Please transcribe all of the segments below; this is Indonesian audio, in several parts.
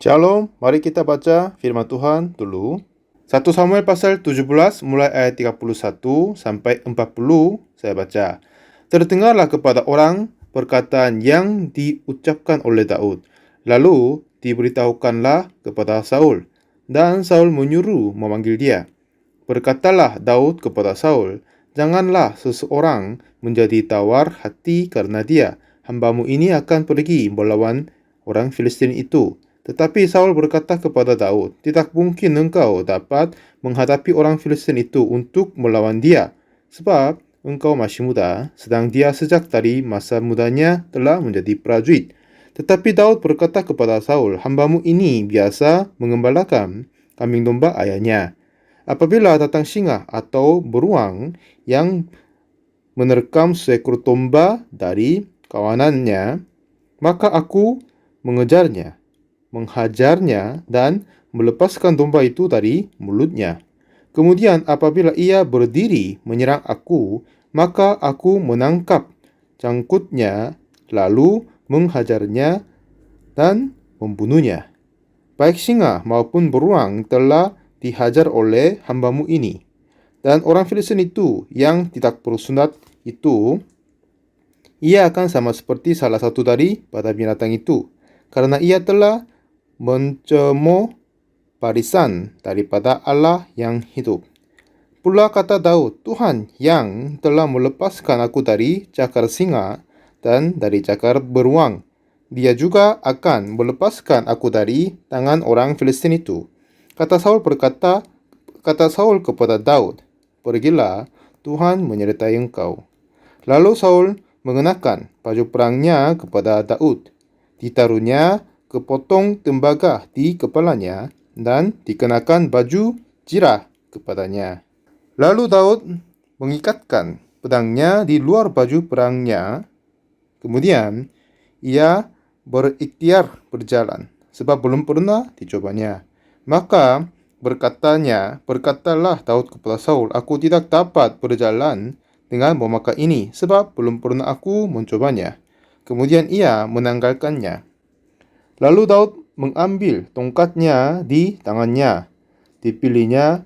Shalom, mari kita baca firman Tuhan dulu. 1 Samuel pasal 17 mulai ayat 31 sampai 40 saya baca. Terdengarlah kepada orang perkataan yang diucapkan oleh Daud. Lalu diberitahukanlah kepada Saul. Dan Saul menyuruh memanggil dia. Berkatalah Daud kepada Saul, "Janganlah seseorang menjadi tawar hati karena dia. Hambamu ini akan pergi melawan orang Filistin itu." Tetapi Saul berkata kepada Daud, "Tidak mungkin engkau dapat menghadapi orang Filistin itu untuk melawan dia, sebab engkau masih muda, sedang dia sejak dari masa mudanya telah menjadi prajurit." Tetapi Daud berkata kepada Saul, "Hambamu ini biasa mengembalakan kambing domba ayahnya. Apabila datang singa atau beruang yang menerkam seekor domba dari kawanannya, maka aku menghajarnya dan melepaskan domba itu dari mulutnya. Kemudian apabila ia berdiri menyerang aku, maka aku menangkap cangkutnya, lalu menghajarnya dan membunuhnya. Baik singa maupun beruang telah dihajar oleh hambamu ini. Dan orang Filistin itu yang tidak bersunat itu, ia akan sama seperti salah satu daripada binatang itu, karena ia telah mencemooh barisan daripada Allah yang hidup. Pula kata Daud, "Tuhan yang telah melepaskan aku dari cakar singa dan dari cakar beruang, Dia juga akan melepaskan aku dari tangan orang Filistin itu." Kata Saul kepada Daud, "Pergilah, Tuhan menyertai engkau." Lalu Saul mengenakan baju perangnya kepada Daud, ditaruhnya kepotong tembaga di kepalanya, dan dikenakan baju zirah kepadanya. Lalu Daud mengikatkan pedangnya di luar baju perangnya. Kemudian ia berikhtiar berjalan, sebab belum pernah dicobanya. Maka berkatalah Daud kepada Saul, "Aku tidak dapat berjalan dengan memakai ini, sebab belum pernah aku mencobanya." Kemudian ia menanggalkannya. Lalu Daud mengambil tongkatnya di tangannya. Dipilihnya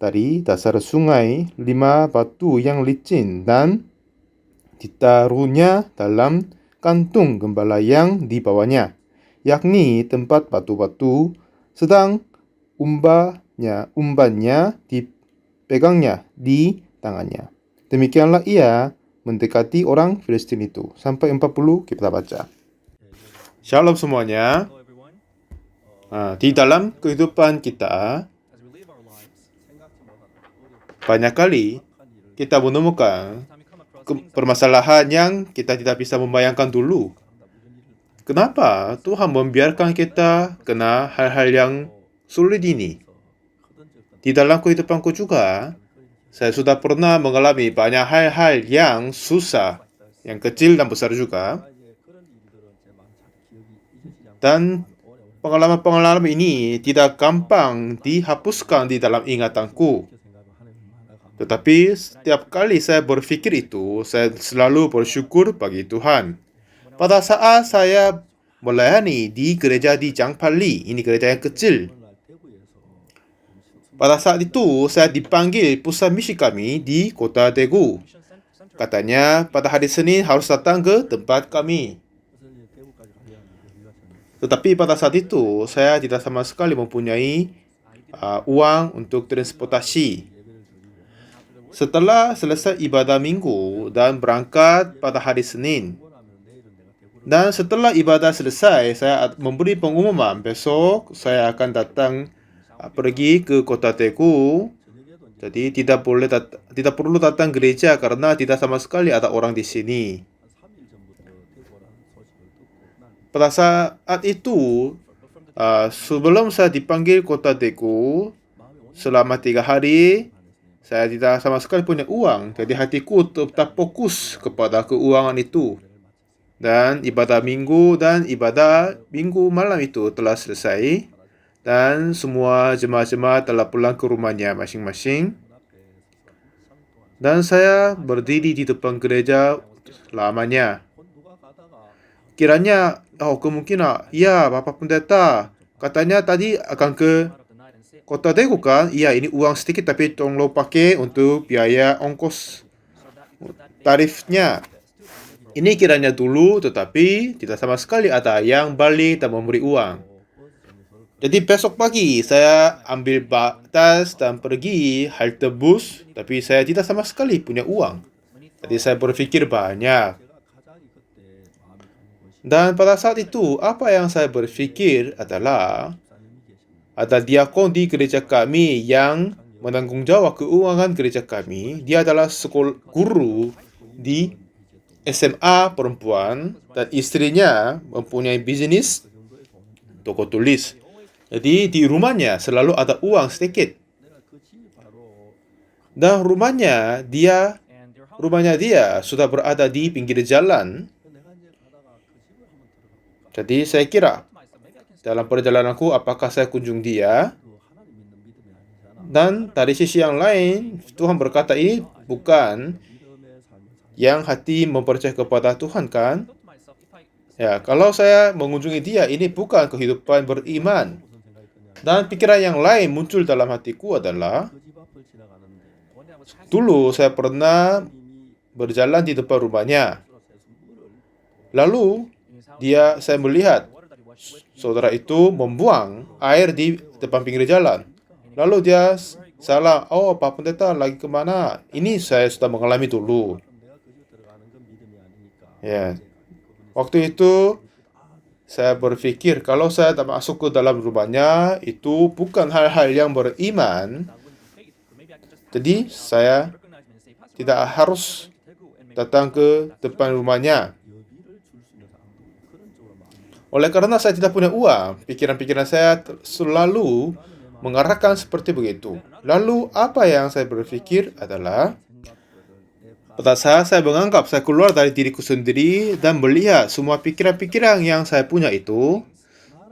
dari dasar sungai 5 batu yang licin dan ditaruhnya dalam kantung gembala yang dibawanya, yakni tempat batu-batu, sedang umbannya dipegangnya di tangannya. Demikianlah ia mendekati orang Filistin itu. Sampai 40 kita baca. Shalom semuanya. Di dalam kehidupan kita, banyak kali kita menemukan permasalahan yang kita tidak bisa membayangkan dulu. Kenapa Tuhan membiarkan kita kena hal-hal yang sulit ini? Di dalam kehidupanku juga, saya sudah pernah mengalami banyak hal-hal yang susah, yang kecil dan besar juga. Dan pengalaman-pengalaman ini tidak gampang dihapuskan di dalam ingatanku. Tetapi setiap kali saya berpikir itu, saya selalu bersyukur bagi Tuhan. Pada saat saya melayani di gereja di Jangpali, ini gereja yang kecil. Pada saat itu, saya dipanggil pusat misi kami di kota Daegu. Katanya pada hari Senin harus datang ke tempat kami. Tetapi pada saat itu, saya tidak sama sekali mempunyai uang untuk transportasi. Setelah selesai ibadah minggu dan berangkat pada hari Senin, dan setelah ibadah selesai, saya memberi pengumuman besok saya akan datang pergi ke kota Daegu. Jadi tidak perlu datang gereja karena tidak sama sekali ada orang di sini. Pada saat itu, sebelum saya dipanggil kota Daegu, selama 3 hari, saya tidak sama sekali punya uang. Jadi hatiku tetap fokus kepada keuangan itu. Dan ibadah minggu malam itu telah selesai. Dan semua jemaat-jemaat telah pulang ke rumahnya masing-masing. Dan saya berdiri di depan gereja lamanya. Kiranya, kemungkinan, ya Bapak Pendeta, katanya tadi akan ke Kota Daegu kan? Iya, ini uang sedikit tapi tolong lo pakai untuk biaya ongkos tarifnya. Ini kiranya dulu, tetapi tidak sama sekali ada yang balik dan memberi uang. Jadi besok pagi saya ambil tas dan pergi halte bus, tapi saya tidak sama sekali punya uang. Jadi saya berpikir banyak. Dan pada saat itu, apa yang saya berpikir adalah ada diakon di gereja kami yang menanggung jawab keuangan gereja kami. Dia adalah guru di SMA perempuan dan istrinya mempunyai bisnis toko tulis. Jadi di rumahnya selalu ada uang sedikit. Dan rumahnya dia sudah berada di pinggir jalan. Jadi saya kira dalam perjalananku apakah saya kunjung dia. Dan dari sisi yang lain, Tuhan berkata ini bukan yang hati mempercayai kepada Tuhan kan? Ya, kalau saya mengunjungi dia, ini bukan kehidupan beriman. Dan pikiran yang lain muncul dalam hatiku adalah, dulu saya pernah berjalan di depan rumahnya. Lalu, saya melihat saudara itu membuang air di depan pinggir jalan. Lalu dia salah, oh Pak Pendeta lagi kemana? Ini saya sudah mengalami dulu. Ya, waktu itu saya berpikir kalau saya tak masuk ke dalam rumahnya, itu bukan hal-hal yang beriman. Jadi saya tidak harus datang ke depan rumahnya. Oleh karena saya tidak punya uang, pikiran-pikiran saya selalu mengarahkan seperti begitu. Lalu apa yang saya berpikir adalah, pada saat saya menganggap saya keluar dari diriku sendiri dan melihat semua pikiran-pikiran yang saya punya itu,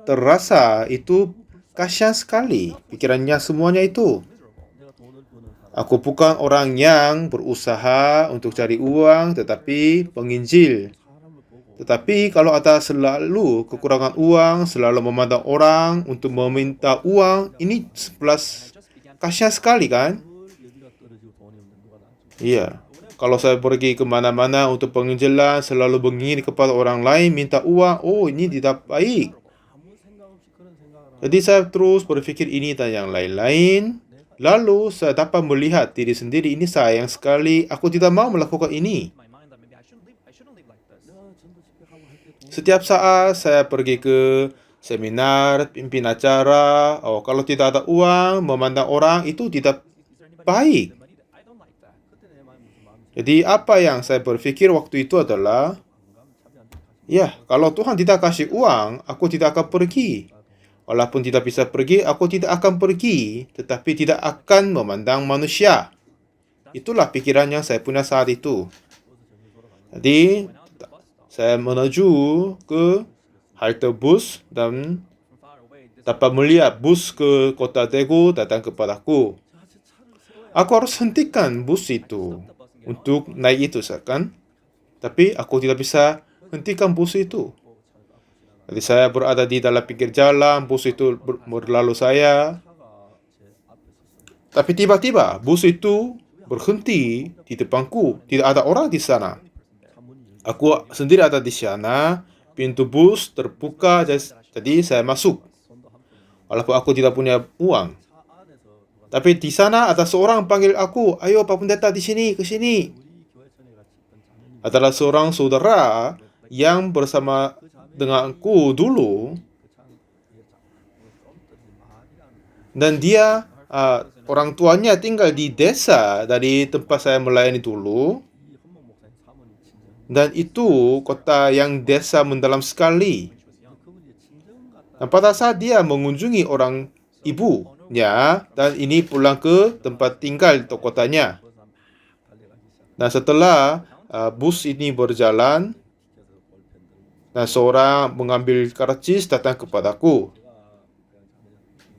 terasa itu kasihan sekali pikirannya semuanya itu. Aku bukan orang yang berusaha untuk cari uang, tetapi penginjil. Tetapi kalau ada selalu kekurangan uang, selalu memandang orang untuk meminta uang, ini sebelas kasihan sekali kan? Iya. Kalau saya pergi kemana-mana untuk penginjilan, selalu menginginkan kepada orang lain minta uang, oh ini tidak baik. Jadi saya terus berpikir ini dan yang lain-lain. Lalu saya dapat melihat diri sendiri, ini sayang sekali, aku tidak mau melakukan ini. Setiap saat saya pergi ke seminar, pimpin acara, kalau tidak ada uang, memandang orang itu tidak baik. Jadi apa yang saya berpikir waktu itu adalah, ya, kalau Tuhan tidak kasih uang, aku tidak akan pergi. Walaupun tidak bisa pergi, aku tidak akan pergi, tetapi tidak akan memandang manusia. Itulah pikiran yang saya punya saat itu. Jadi, saya menuju ke halte bus dan dapat melihat bus ke Kota Daegu datang kepadaku. Aku harus hentikan bus itu untuk naik itu, kan? Tapi aku tidak bisa hentikan bus itu. Jadi saya berada di dalam pinggir jalan, bus itu berlalu saya. Tapi tiba-tiba bus itu berhenti di depanku. Tidak ada orang di sana. Aku sendiri ada di sana, pintu bus terbuka, jadi saya masuk. Walaupun aku tidak punya uang. Tapi di sana ada seorang panggil aku, ayo Pak Pendeta di sini, ke sini. Adalah seorang saudara yang bersama denganku dulu. Dan dia, orang tuanya tinggal di desa dari tempat saya melayani dulu. Dan itu kota yang desa mendalam sekali. Dan pada saat dia mengunjungi orang ibunya, dan ini pulang ke tempat tinggal di kotanya. Nah setelah bus ini berjalan, dan seorang mengambil karcis datang kepadaku.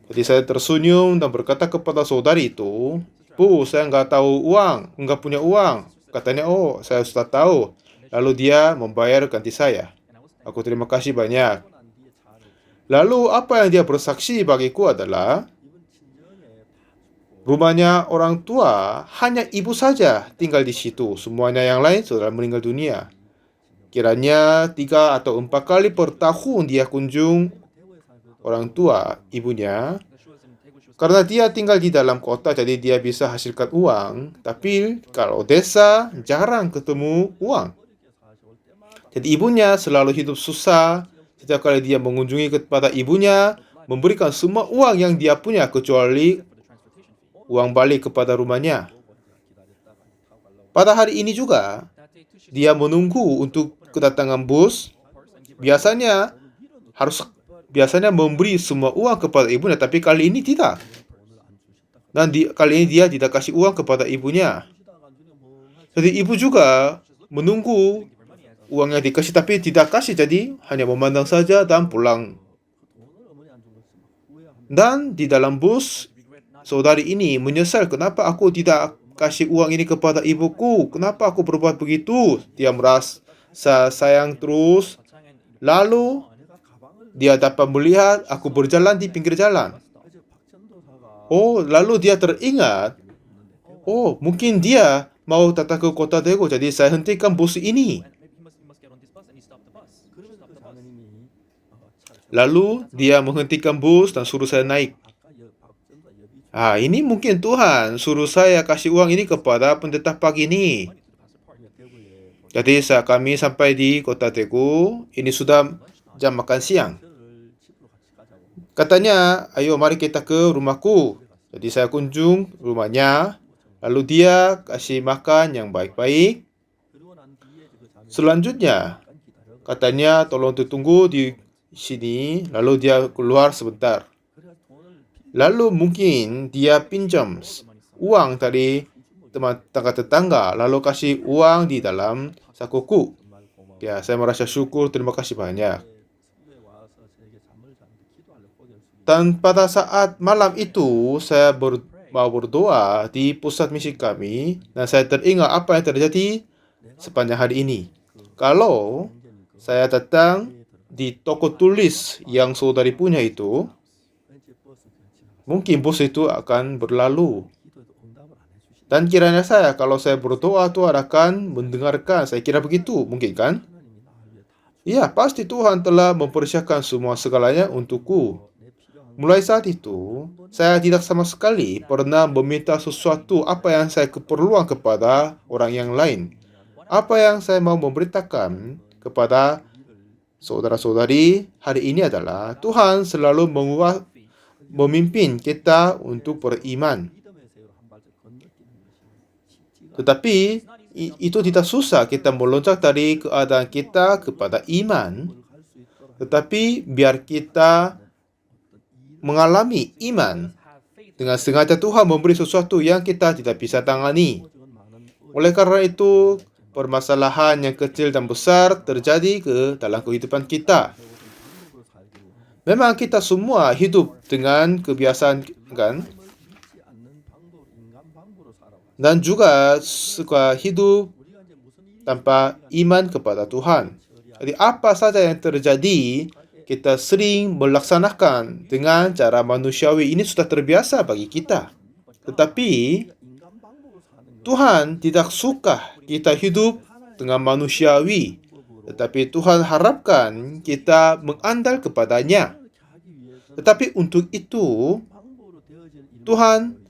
Jadi saya tersenyum dan berkata kepada saudari itu, Bu, saya nggak tahu uang, nggak punya uang. Katanya, oh saya sudah tahu. Lalu dia membayar ganti saya. Aku terima kasih banyak. Lalu apa yang dia bersaksi bagiku adalah rumahnya orang tua hanya ibu saja tinggal di situ. Semuanya yang lain sudah meninggal dunia. Kiranya 3 atau 4 kali per tahun dia kunjung orang tua ibunya. Karena dia tinggal di dalam kota, jadi dia bisa hasilkan uang. Tapi kalau desa, jarang ketemu uang. Jadi ibunya selalu hidup susah. Setiap kali dia mengunjungi kepada ibunya, memberikan semua uang yang dia punya, kecuali uang balik kepada rumahnya. Pada hari ini juga, dia menunggu untuk kedatangan bus. Biasanya memberi semua uang kepada ibunya, tapi kali ini tidak. Dan kali ini dia tidak kasih uang kepada ibunya. Jadi ibu juga menunggu uangnya dikasih, tapi tidak kasih, jadi hanya memandang saja dan pulang. Dan di dalam bus, saudari ini menyesal, kenapa aku tidak kasih uang ini kepada ibuku? Kenapa aku berbuat begitu? Dia merasa sayang terus. Lalu dia dapat melihat aku berjalan di pinggir jalan. Oh, lalu dia teringat, oh, mungkin dia mau datang ke kota Daegu, jadi saya hentikan bus ini. Lalu dia menghentikan bus dan suruh saya naik. Ini mungkin Tuhan suruh saya kasih uang ini kepada pendeta pagi ini. Jadi saat kami sampai di kota Daegu, ini sudah jam makan siang. Katanya, ayo mari kita ke rumahku. Jadi saya kunjung rumahnya, lalu dia kasih makan yang baik-baik. Selanjutnya, katanya tolong tunggu di sini, lalu dia keluar sebentar. Lalu mungkin dia pinjam uang dari tetangga, lalu kasih uang di dalam sakuku. Ya, saya merasa syukur, terima kasih banyak. Dan pada saat malam itu, saya mau berdoa di pusat misi kami, dan saya teringat apa yang terjadi sepanjang hari ini. Kalau saya datang di toko tulis yang saudari punya itu, mungkin bus itu akan berlalu. Dan kiranya kalau saya berdoa, Tuhan akan mendengarkan. Saya kira begitu, mungkin kan? Ya, pasti Tuhan telah mempersiapkan semua segalanya untukku. Mulai saat itu, saya tidak sama sekali pernah meminta sesuatu apa yang saya keperluan kepada orang yang lain. Apa yang saya mau memberitakan kepada saudara-saudari hari ini adalah Tuhan selalu memimpin kita untuk beriman. Tetapi itu tidak susah kita meloncat dari keadaan kita kepada iman. Tetapi biar kita mengalami iman, dengan sengaja Tuhan memberi sesuatu yang kita tidak bisa tangani. Oleh karena itu, permasalahan yang kecil dan besar terjadi dalam kehidupan kita. Memang kita semua hidup dengan kebiasaan, kan? Dan juga suka hidup tanpa iman kepada Tuhan. Jadi apa saja yang terjadi, kita sering melaksanakan dengan cara manusiawi. Ini sudah terbiasa bagi kita. Tetapi Tuhan tidak suka kita hidup dengan manusiawi. Tetapi Tuhan harapkan kita mengandal kepadanya. Tetapi untuk itu, Tuhan,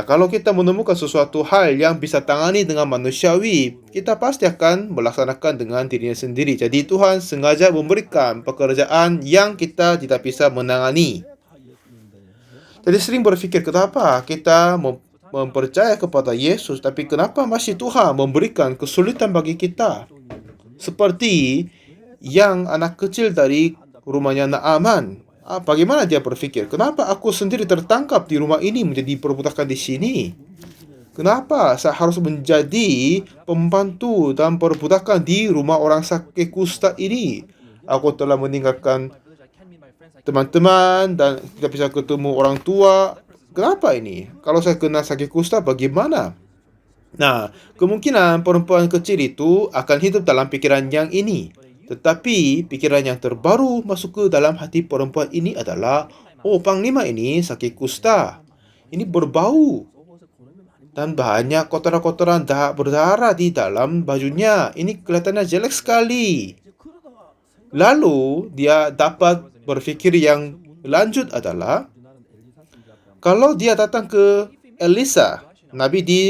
kalau kita menemukan sesuatu hal yang bisa tangani dengan manusiawi, kita pasti akan melaksanakan dengan dirinya sendiri. Jadi Tuhan sengaja memberikan pekerjaan yang kita tidak bisa menangani. Jadi sering berpikir, kenapa kita mempercaya kepada Yesus, tapi kenapa masih Tuhan memberikan kesulitan bagi kita? Seperti yang anak kecil dari rumahnya Naaman. Bagaimana dia berpikir? Kenapa aku sendiri tertangkap di rumah ini menjadi perbudakan di sini? Kenapa saya harus menjadi pembantu dan perbudakan di rumah orang sakit kusta ini? Aku telah meninggalkan teman-teman dan tidak bisa ketemu orang tua. Kenapa ini? Kalau saya kena sakit kusta, bagaimana? Nah, kemungkinan perempuan kecil itu akan hidup dalam pikiran yang ini. Tetapi pikiran yang terbaru masuk ke dalam hati perempuan ini adalah, oh, Panglima ini sakit kusta. Ini berbau dan banyak kotoran-kotoran berdarah di dalam bajunya. Ini kelihatannya jelek sekali. Lalu dia dapat berfikir yang lanjut adalah, kalau dia datang ke Elisa, Nabi di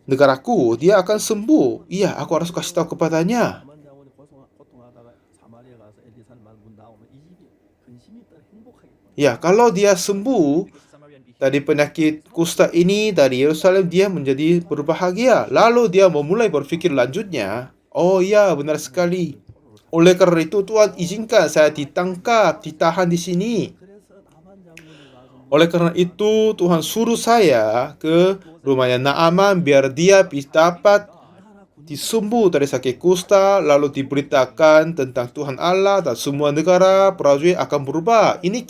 negaraku, dia akan sembuh. Iya, aku harus kasih tahu kepadanya. Ya, kalau dia sembuh dari penyakit kusta ini dari Yerusalem, dia menjadi berbahagia. Lalu dia memulai berfikir lanjutnya, oh ya, benar sekali. Oleh karena itu Tuhan izinkan saya ditangkap, ditahan di sini. Oleh karena itu Tuhan suruh saya ke rumahnya Naaman biar dia dapat disembuh dari sakit kusta, lalu diberitakan tentang Tuhan Allah dan semua negara prajurit akan berubah. Ini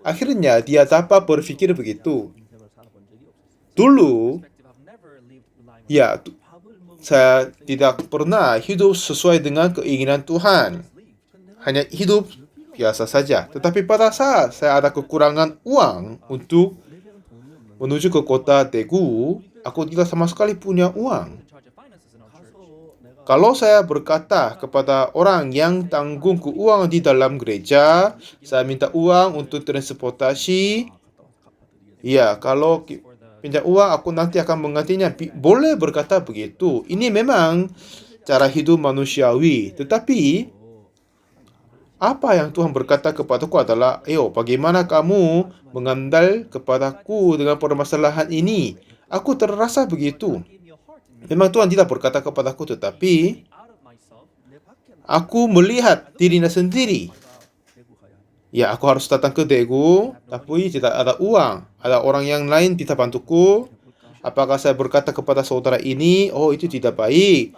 akhirnya dia dapat berpikir begitu. Dulu, ya, saya tidak pernah hidup sesuai dengan keinginan Tuhan. Hanya hidup biasa saja. Tetapi pada saat saya ada kekurangan uang untuk menuju ke kota Daegu, aku tidak sama sekali punya uang. Kalau saya berkata kepada orang yang tanggung keuangan di dalam gereja, saya minta uang untuk transportasi. Ya, kalau pinjam uang, aku nanti akan menggantinya. Boleh berkata begitu. Ini memang cara hidup manusiawi. Tetapi apa yang Tuhan berkata kepadaku adalah, ayo, bagaimana kamu mengandal kepadaku dengan permasalahan ini? Aku terasa begitu. Memang Tuhan tidak berkata kepadaku, tetapi aku melihat dirinya sendiri. Ya, aku harus datang ke Daegu, tapi tidak ada uang. Ada orang yang lain tidak bantuku. Apakah saya berkata kepada saudara ini, oh, itu tidak baik.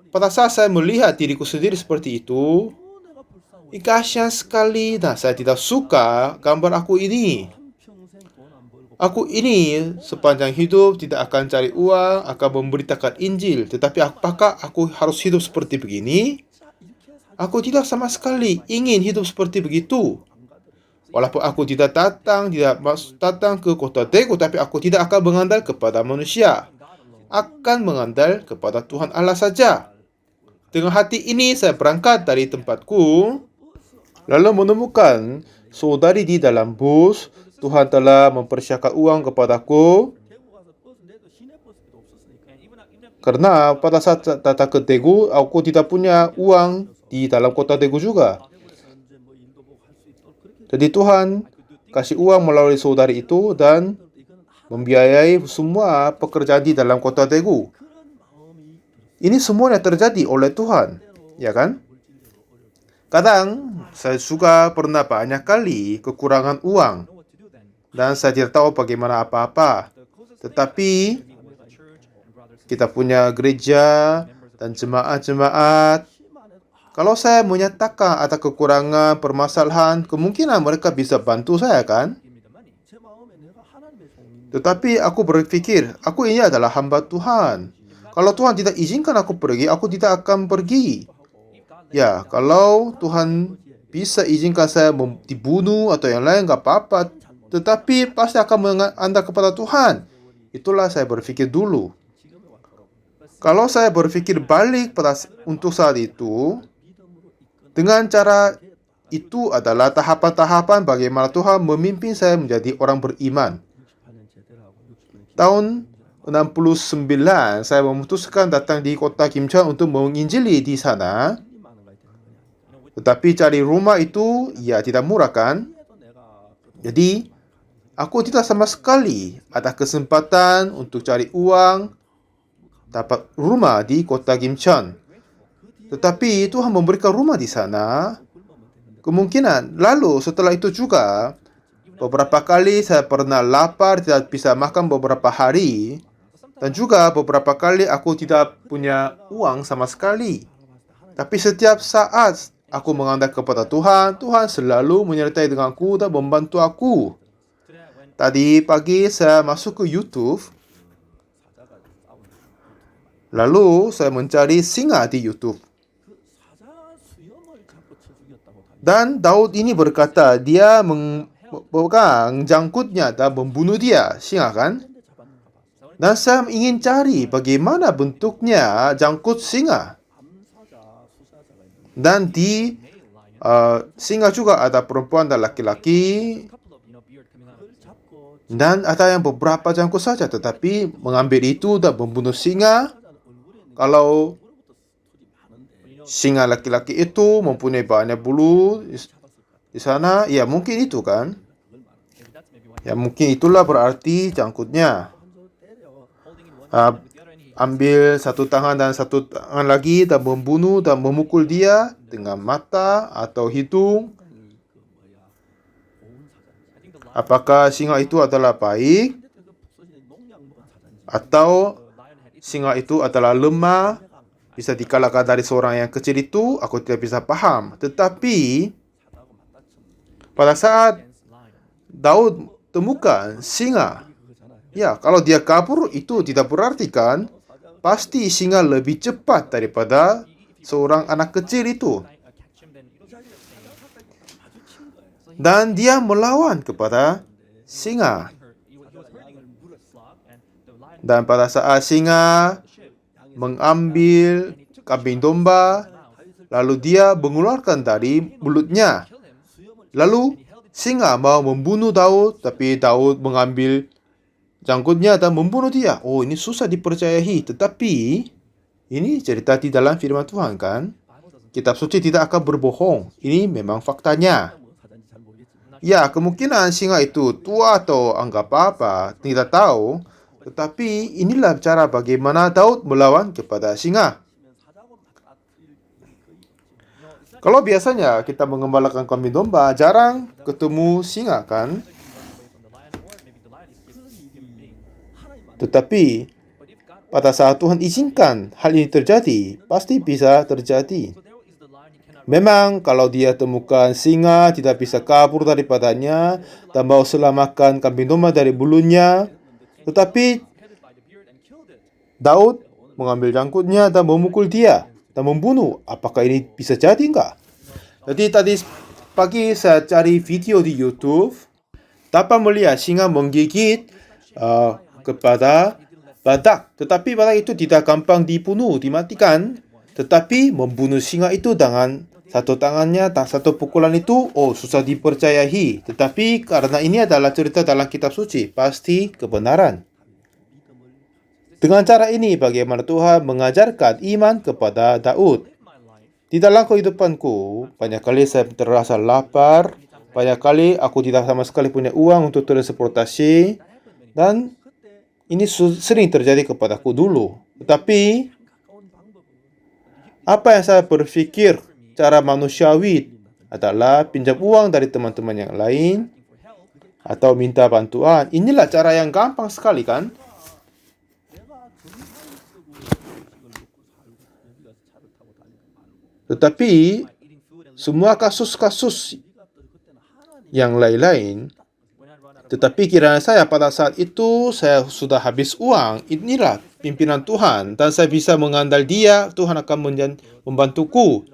Pada saat saya melihat diriku sendiri seperti itu, kasihan sekali. Nah, saya tidak suka gambar aku ini. Aku ini sepanjang hidup tidak akan cari uang, akan memberitakan Injil. Tetapi apakah aku harus hidup seperti begini? Aku tidak sama sekali ingin hidup seperti begitu. Walaupun aku tidak datang ke kota Daegu, tapi aku tidak akan mengandal kepada manusia. Akan mengandal kepada Tuhan Allah saja. Dengan hati ini saya berangkat dari tempatku, lalu menemukan saudari di dalam bus. Tuhan telah mempersiapkan uang kepadaku. Karena pada saat datang ke Daegu, aku tidak punya uang di dalam kota Daegu juga. Jadi Tuhan kasih uang melalui saudari itu dan membiayai semua pekerjaan di dalam kota Daegu. Ini semuanya terjadi oleh Tuhan, ya kan? Kadang saya juga pernah banyak kali kekurangan uang dan saya tidak tahu bagaimana apa-apa. Tetapi kita punya gereja dan jemaat-jemaat. Kalau saya menyatakan ada kekurangan, permasalahan, kemungkinan mereka bisa bantu saya, kan? Tetapi aku berpikir, aku ini adalah hamba Tuhan. Kalau Tuhan tidak izinkan aku pergi, aku tidak akan pergi. Ya, kalau Tuhan bisa izinkan saya dibunuh atau yang lain, nggak apa-apa. Tetapi pasti akan mengandalkan kepada Tuhan. Itulah saya berpikir dulu. Kalau saya berpikir balik untuk saat itu, dengan cara itu adalah tahapan-tahapan bagaimana Tuhan memimpin saya menjadi orang beriman. Tahun 69, saya memutuskan datang di kota Kimcheon untuk menginjili di sana. Tetapi cari rumah itu, ya, tidak murah, kan? Jadi, aku tidak sama sekali ada kesempatan untuk cari uang, dapat rumah di kota Kimcheon. Tetapi Tuhan memberikan rumah di sana. Kemungkinan. Lalu setelah itu juga, beberapa kali saya pernah lapar, tidak bisa makan beberapa hari. Dan juga beberapa kali aku tidak punya uang sama sekali. Tapi setiap saat aku mengandalkan kepada Tuhan, Tuhan selalu menyertai denganku dan membantu aku. Tadi pagi saya masuk ke YouTube. Lalu saya mencari singa di YouTube. Dan Daud ini berkata dia memegang jangkutnya dan membunuh dia, singa kan? Dan saya ingin cari bagaimana bentuknya jangkut singa. Dan di singa juga ada perempuan dan laki-laki. Dan ada yang beberapa jangkut saja, tetapi mengambil itu dan membunuh singa. Kalau singa laki-laki itu mempunyai banyak bulu di sana, ya mungkin itu kan? Ya mungkin itulah berarti jangkutnya. Ambil satu tangan dan satu tangan lagi dan membunuh dan memukul dia dengan mata atau hidung. Apakah singa itu adalah baik atau singa itu adalah lemah, bisa dikalahkan dari seorang yang kecil itu? Aku tidak bisa paham. Tetapi pada saat Daud temukan singa, ya kalau dia kabur itu tidak berarti kan? Pasti singa lebih cepat daripada seorang anak kecil itu. Dan dia melawan kepada singa. Dan pada saat singa mengambil kambing domba, lalu dia mengeluarkan dari mulutnya. Lalu singa mau membunuh Daud, tapi Daud mengambil jangkutnya dan membunuh dia. Oh, ini susah dipercayai. Tetapi ini cerita di dalam firman Tuhan kan? Kitab suci tidak akan berbohong. Ini memang faktanya. Ya, kemungkinan singa itu tua atau anggap apa, tidak tahu. Tetapi inilah cara bagaimana Daud melawan kepada singa. Kalau biasanya kita mengembalakan kambing domba, jarang ketemu singa kan? Tetapi pada saat Tuhan izinkan hal ini terjadi, pasti bisa terjadi. Memang kalau dia temukan singa, tidak bisa kabur daripadanya dan mau selamatkan kambing domba dari bulunya. Tetapi Daud mengambil jangkutnya dan memukul dia dan membunuh. Apakah ini bisa jadi enggak? Jadi tadi pagi saya cari video di YouTube, dapat melihat singa menggigit kepada badak. Tetapi badak itu tidak gampang dibunuh, dimatikan. Tetapi membunuh singa itu dengan satu tangannya, satu pukulan itu, oh susah dipercayai. Tetapi karena ini adalah cerita dalam kitab suci, pasti kebenaran. Dengan cara ini, bagaimana Tuhan mengajarkan iman kepada Daud. Di dalam kehidupanku, banyak kali saya terasa lapar, banyak kali aku tidak sama sekali punya uang untuk transportasi, dan ini sering terjadi kepadaku dulu. Tetapi, apa yang saya berpikir cara manusiawi adalah pinjam uang dari teman-teman yang lain atau minta bantuan. Inilah cara yang gampang sekali kan? Tetapi semua kasus-kasus yang lain-lain, tetapi kiranya saya pada saat itu saya sudah habis uang. Inilah pimpinan Tuhan dan saya bisa mengandal Dia. Tuhan akan membantuku.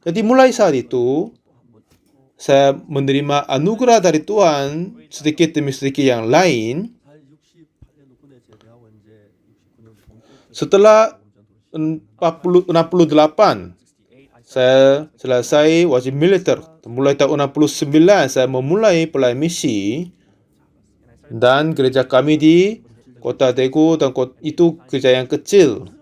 Jadi mulai saat itu saya menerima anugerah dari Tuhan sedikit demi sedikit yang lain. Setelah 68 saya selesai wajib militer. Mulai tahun 69 saya memulai pelayanan misi. Dan gereja kami di kota Daegu dan itu gereja yang kecil.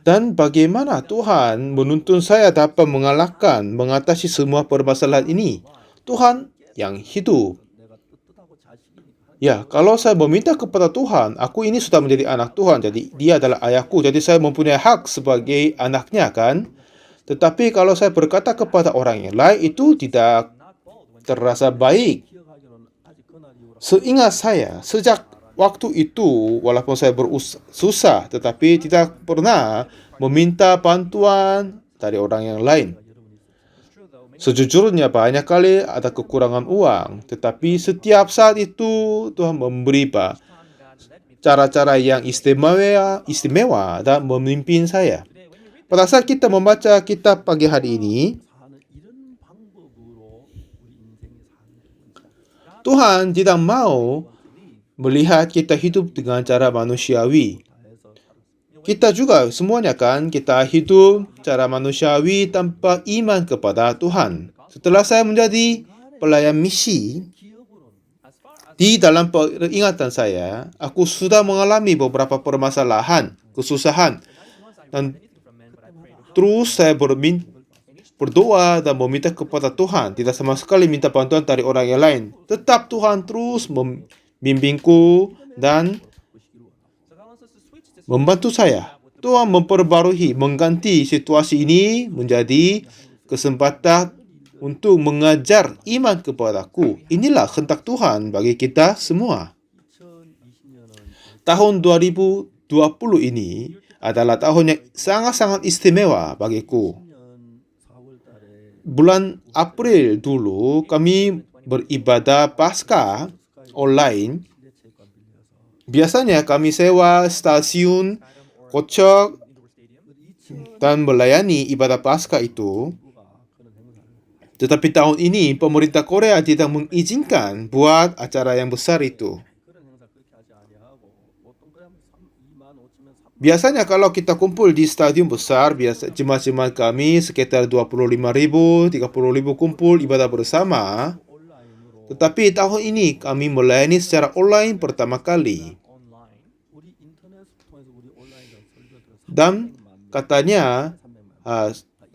Dan bagaimana Tuhan menuntun saya dapat mengatasi semua permasalahan ini. Tuhan yang hidup. Ya, kalau saya meminta kepada Tuhan, aku ini sudah menjadi anak Tuhan, jadi Dia adalah ayahku, jadi saya mempunyai hak sebagai anaknya kan. Tetapi kalau saya berkata kepada orang yang lain, itu tidak terasa baik. Seingat saya, sejak waktu itu, walaupun saya susah, tetapi tidak pernah meminta bantuan dari orang yang lain. Sejujurnya banyak kali ada kekurangan uang, tetapi setiap saat itu Tuhan memberi cara-cara yang istimewa dan memimpin saya. Pada saat kita membaca kitab pagi hari ini, Tuhan tidak mau melihat kita hidup dengan cara manusiawi. Kita juga semuanya kan, kita hidup cara manusiawi tanpa iman kepada Tuhan. Setelah saya menjadi pelayan misi, di dalam peringatan saya, aku sudah mengalami beberapa permasalahan, kesusahan, dan terus saya berdoa dan meminta kepada Tuhan. Tidak sama sekali minta bantuan dari orang yang lain. Tetap Tuhan terus membimbingku dan membantu saya. Tuhan memperbarui, mengganti situasi ini menjadi kesempatan untuk mengajar iman kepadaku. Inilah kehendak Tuhan bagi kita semua. Tahun 2020 ini adalah tahun yang sangat-sangat istimewa bagiku. Bulan April dulu kami beribadah Paskah online. Biasanya kami sewa stasiun kocok dan melayani ibadah Paskah itu. Tetapi tahun ini pemerintah Korea tidak mengizinkan buat acara yang besar itu. Biasanya kalau kita kumpul di stadion besar, jemaat-jemaat kami sekitar 25.000, 30.000 kumpul ibadah bersama. Tetapi tahun ini kami melayani secara online pertama kali. Dan katanya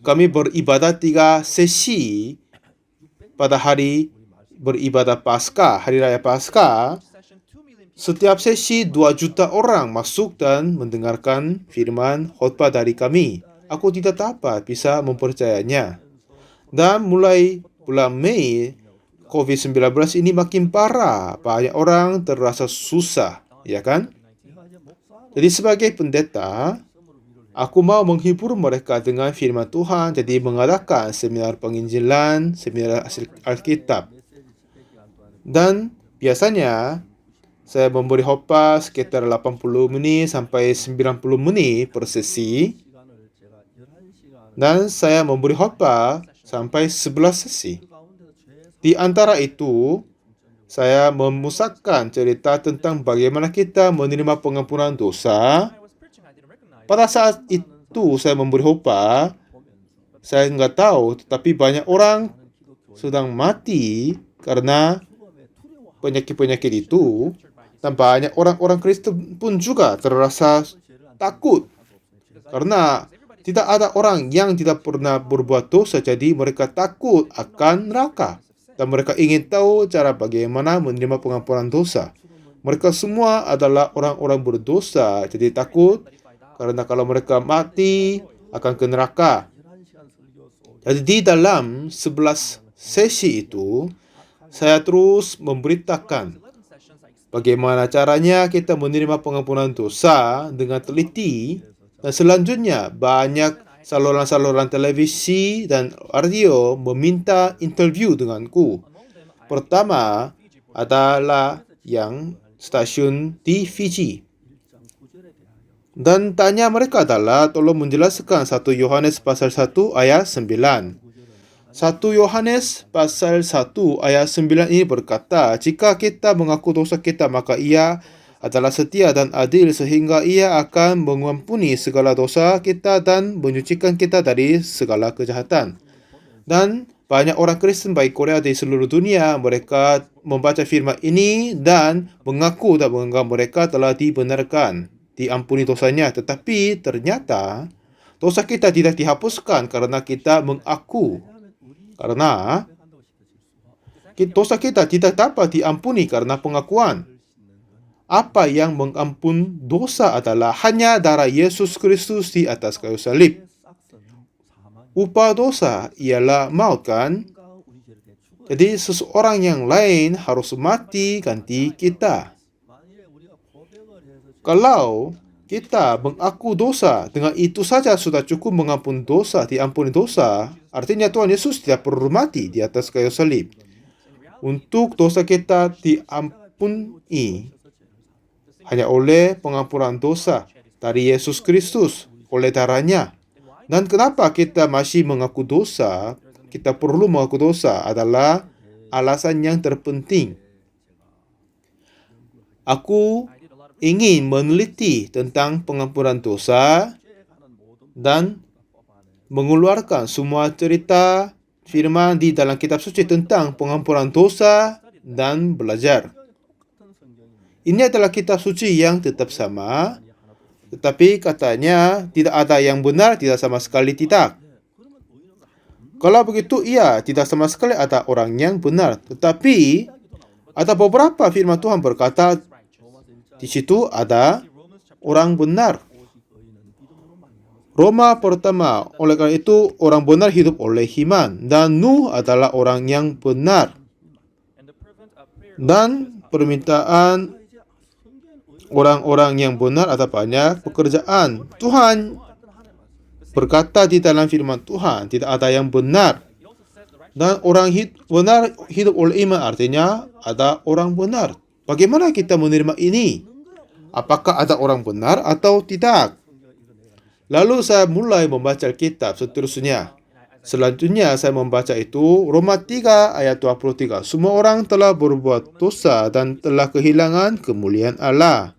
kami beribadah 3 sesi pada hari beribadah Paskah, Hari Raya Paskah. Setiap sesi 2 juta orang masuk dan mendengarkan firman khotbah dari kami. Aku tidak dapat bisa mempercayainya. Dan mulai bulan Mei, COVID-19 ini makin parah. Banyak orang terasa susah, ya kan? Jadi sebagai pendeta, aku mau menghibur mereka dengan firman Tuhan, jadi mengadakan seminar penginjilan, seminar Alkitab. Dan biasanya saya memberi khotbah sekitar 80 menit sampai 90 menit per sesi. Dan saya memberi khotbah sampai 11 sesi. Di antara itu, saya memusatkan cerita tentang bagaimana kita menerima pengampunan dosa. Pada saat itu saya memberi khotbah, saya nggak tahu, tetapi banyak orang sedang mati karena penyakit-penyakit itu. Dan banyak orang-orang Kristen pun juga terasa takut. Karena tidak ada orang yang tidak pernah berbuat dosa, jadi mereka takut akan neraka. Dan mereka ingin tahu cara bagaimana menerima pengampunan dosa. Mereka semua adalah orang-orang berdosa, jadi takut karena kalau mereka mati akan ke neraka. Jadi di dalam 11 sesi itu, saya terus memberitakan bagaimana caranya kita menerima pengampunan dosa dengan teliti. Dan selanjutnya, banyak saluran-saluran televisi dan radio meminta interview denganku. Pertama adalah yang stasiun di Fiji. Dan tanya mereka adalah, tolong menjelaskan 1 Yohanes pasal 1 ayat 9. 1 Yohanes pasal 1 ayat 9 ini berkata, jika kita mengaku dosa kita, maka Ia adalah setia dan adil sehingga Ia akan mengampuni segala dosa kita dan menyucikan kita dari segala kejahatan. Dan banyak orang Kristen baik Korea di seluruh dunia, mereka membaca firman ini dan mengaku dan menganggap mereka telah dibenarkan, diampuni dosanya. Tetapi ternyata dosa kita tidak dihapuskan karena kita mengaku. Karena dosa kita tidak dapat diampuni karena pengakuan. Apa yang mengampun dosa adalah hanya darah Yesus Kristus di atas kayu salib. Upah dosa ialah maut, kan? Jadi seseorang yang lain harus mati ganti kita. Kalau kita mengaku dosa, dengan itu saja sudah cukup mengampuni dosa, diampuni dosa. Artinya Tuhan Yesus tidak perlu mati di atas kayu salib. Untuk dosa kita diampuni hanya oleh pengampunan dosa dari Yesus Kristus, oleh darahnya. Dan kenapa kita masih mengaku dosa, kita perlu mengaku dosa adalah alasan yang terpenting. Aku ingin meneliti tentang pengampunan dosa dan mengeluarkan semua cerita firman di dalam kitab suci tentang pengampunan dosa dan belajar. Ini adalah kitab suci yang tetap sama, tetapi katanya tidak ada yang benar, tidak sama sekali tidak. Kalau begitu, iya, tidak sama sekali ada orang yang benar. Tetapi ada beberapa firman Tuhan berkata di situ ada orang benar. Roma pertama, oleh karena itu orang benar hidup oleh iman, dan Nuh adalah orang yang benar. Dan permintaan orang-orang yang benar ada banyak pekerjaan. Tuhan berkata di dalam firman Tuhan, tidak ada yang benar. Dan orang benar hidup oleh iman artinya ada orang benar. Bagaimana kita menerima ini? Apakah ada orang benar atau tidak? Lalu saya mulai membaca kitab seterusnya. Selanjutnya saya membaca itu Roma 3 ayat 23. Semua orang telah berbuat dosa dan telah kehilangan kemuliaan Allah.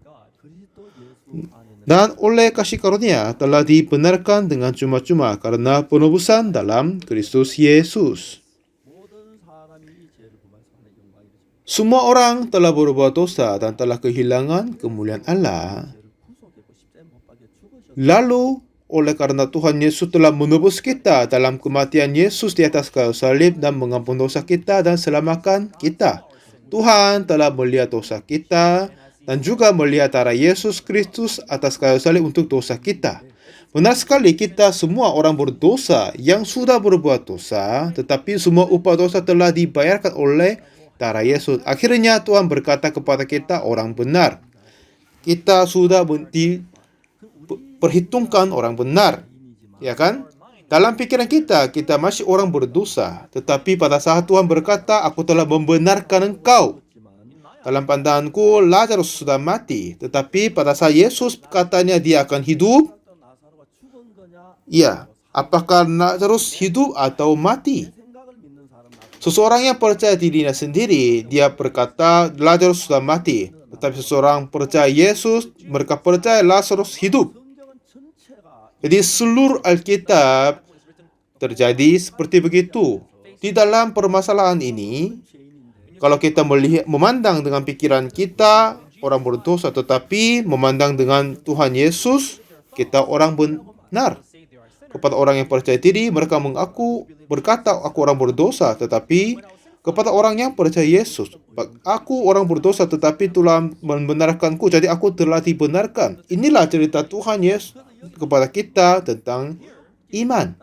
Dan oleh kasih karunia telah dibenarkan dengan cuma-cuma karena penebusan dalam Kristus Yesus. Semua orang telah berbuat dosa dan telah kehilangan kemuliaan Allah. Lalu, oleh karena Tuhan Yesus telah menebus kita dalam kematian Yesus di atas kayu salib dan mengampuni dosa kita dan selamatkan kita. Tuhan telah melihat dosa kita dan juga melihat darah Yesus Kristus atas kayu salib untuk dosa kita. Benar sekali, kita semua orang berdosa yang sudah berbuat dosa, tetapi semua upah dosa telah dibayarkan oleh darah Yesus. Akhirnya Tuhan berkata kepada kita orang benar. Kita sudah perhitungkan orang benar, ya kan? Dalam pikiran kita masih orang berdosa, tetapi pada saat Tuhan berkata, aku telah membenarkan engkau. Dalam pandanganku, Lazarus sudah mati, tetapi pada saat Yesus katanya dia akan hidup, ya, apakah Lazarus hidup atau mati? Seseorang yang percaya dirinya sendiri, dia berkata Lazarus sudah mati. Tetapi seseorang percaya Yesus, mereka percaya Lazarus hidup. Jadi seluruh Alkitab terjadi seperti begitu. Di dalam permasalahan ini, kalau kita memandang dengan pikiran kita, orang berdosa, tetapi memandang dengan Tuhan Yesus, kita orang benar. Kepada orang yang percaya diri, mereka berkata, aku orang berdosa, tetapi kepada orang yang percaya Yesus, aku orang berdosa, tetapi Tuhan membenarkanku, jadi aku telah dibenarkan. Inilah cerita Tuhan Yesus kepada kita tentang iman.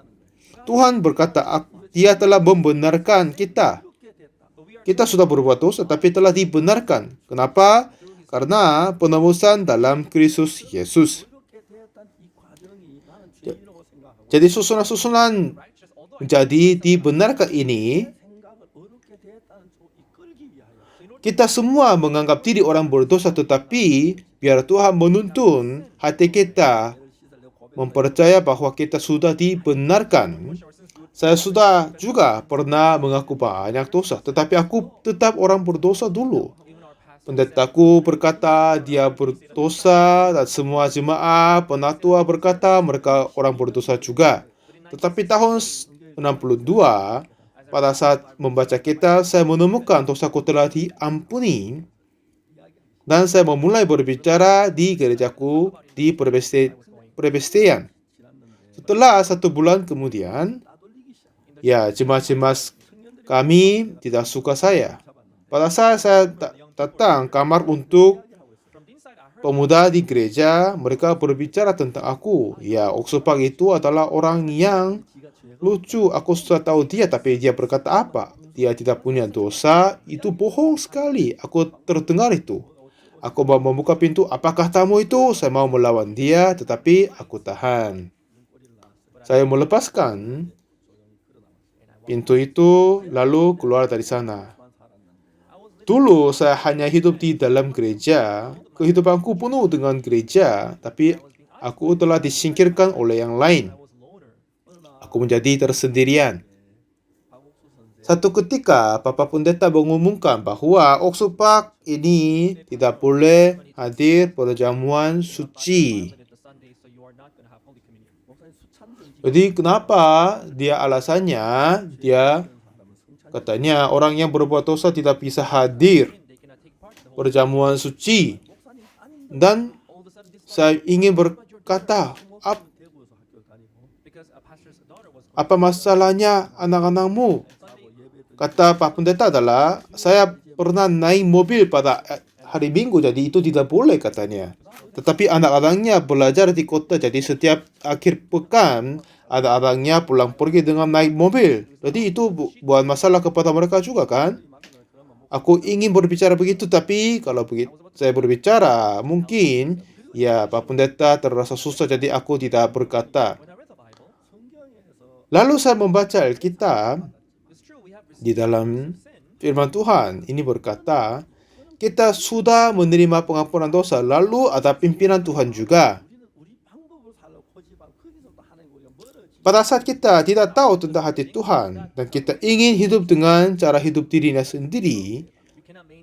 Tuhan berkata, dia telah membenarkan kita. Kita sudah berbuat dosa, tapi telah dibenarkan. Kenapa? Karena penebusan dalam Kristus Yesus. Jadi susunan-susunan menjadi dibenarkan ini, kita semua menganggap diri orang berdosa, tetapi biar Tuhan menuntun hati kita mempercaya bahwa kita sudah dibenarkan. Saya sudah juga pernah mengaku banyak dosa, tetapi aku tetap orang berdosa dulu. Pendetaku berkata dia berdosa, dan semua jemaat penatua berkata mereka orang berdosa juga. Tetapi tahun 62, pada saat membaca kitab, saya menemukan dosaku telah diampuni. Dan saya memulai berbicara di gerejaku di Presbyterian. Setelah 1 bulan kemudian, ya, jemaat-jemaat kami tidak suka saya. Pada saat saya datang kamar untuk pemuda di gereja, mereka berbicara tentang aku. Ya, Oxford itu adalah orang yang lucu. Aku sudah tahu dia, tapi dia berkata apa? Dia tidak punya dosa. Itu bohong sekali. Aku terdengar itu. Aku mau membuka pintu. Apakah tamu itu? Saya mau melawan dia, tetapi aku tahan. Saya melepaskan pintu itu, lalu keluar dari sana. Dulu saya hanya hidup di dalam gereja. Kehidupanku penuh dengan gereja, tapi aku telah disingkirkan oleh yang lain. Aku menjadi tersendirian. Satu ketika, Papa Pendeta mengumumkan bahwa Oxford ini tidak boleh hadir pada jamuan suci. Jadi kenapa? Alasannya, katanya orang yang berbuat dosa tidak bisa hadir pada jamuan suci. Dan saya ingin berkata, apa masalahnya anak-anakmu? Kata Pak Pendeta adalah, saya pernah naik mobil pada hari Minggu, jadi itu tidak boleh katanya. Tetapi anak-anaknya belajar di kota, jadi setiap akhir pekan anak-anaknya pulang pergi dengan naik mobil. Jadi itu buat masalah kepada mereka juga kan? Aku ingin berbicara begitu, tapi kalau begitu saya berbicara, mungkin ya Pak Pendeta terasa susah, jadi aku tidak berkata. Lalu saya membaca Alkitab di dalam firman Tuhan. Ini berkata, kita sudah menerima pengampunan dosa, lalu ada pimpinan Tuhan juga. Pada saat kita tidak tahu tentang hati Tuhan, dan kita ingin hidup dengan cara hidup dirinya sendiri,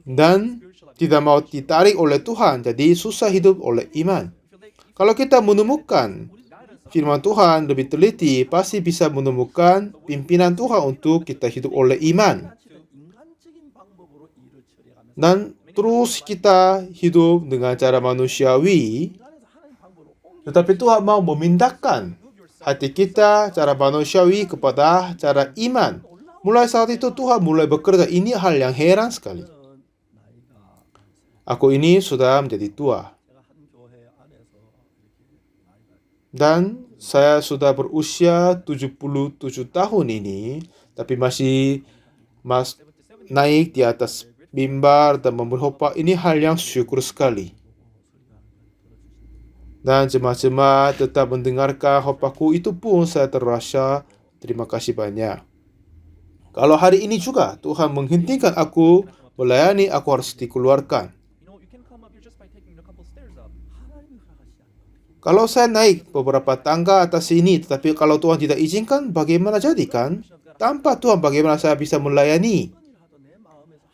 dan tidak mau ditarik oleh Tuhan, jadi susah hidup oleh iman. Kalau kita menemukan firman Tuhan lebih teliti, pasti bisa menemukan pimpinan Tuhan untuk kita hidup oleh iman. Dan terus kita hidup dengan cara manusiawi, tetapi Tuhan mau memindahkan hati kita cara manusiawi kepada cara iman. Mulai saat itu Tuhan mulai bekerja. Ini hal yang heran sekali. Aku ini sudah menjadi tua. Dan saya sudah berusia 77 tahun ini, tapi masih naik di atas mimbar dan memberi khotbah. Ini hal yang syukur sekali. Dan jemaat-jemaat tetap mendengarkan khotbahku, itu pun saya terasa terima kasih banyak. Kalau hari ini juga Tuhan menghentikan aku melayani, aku harus dikeluarkan. Kalau saya naik beberapa tangga atas sini, tetapi kalau Tuhan tidak izinkan, bagaimana jadi kan? Tanpa Tuhan, bagaimana saya bisa melayani?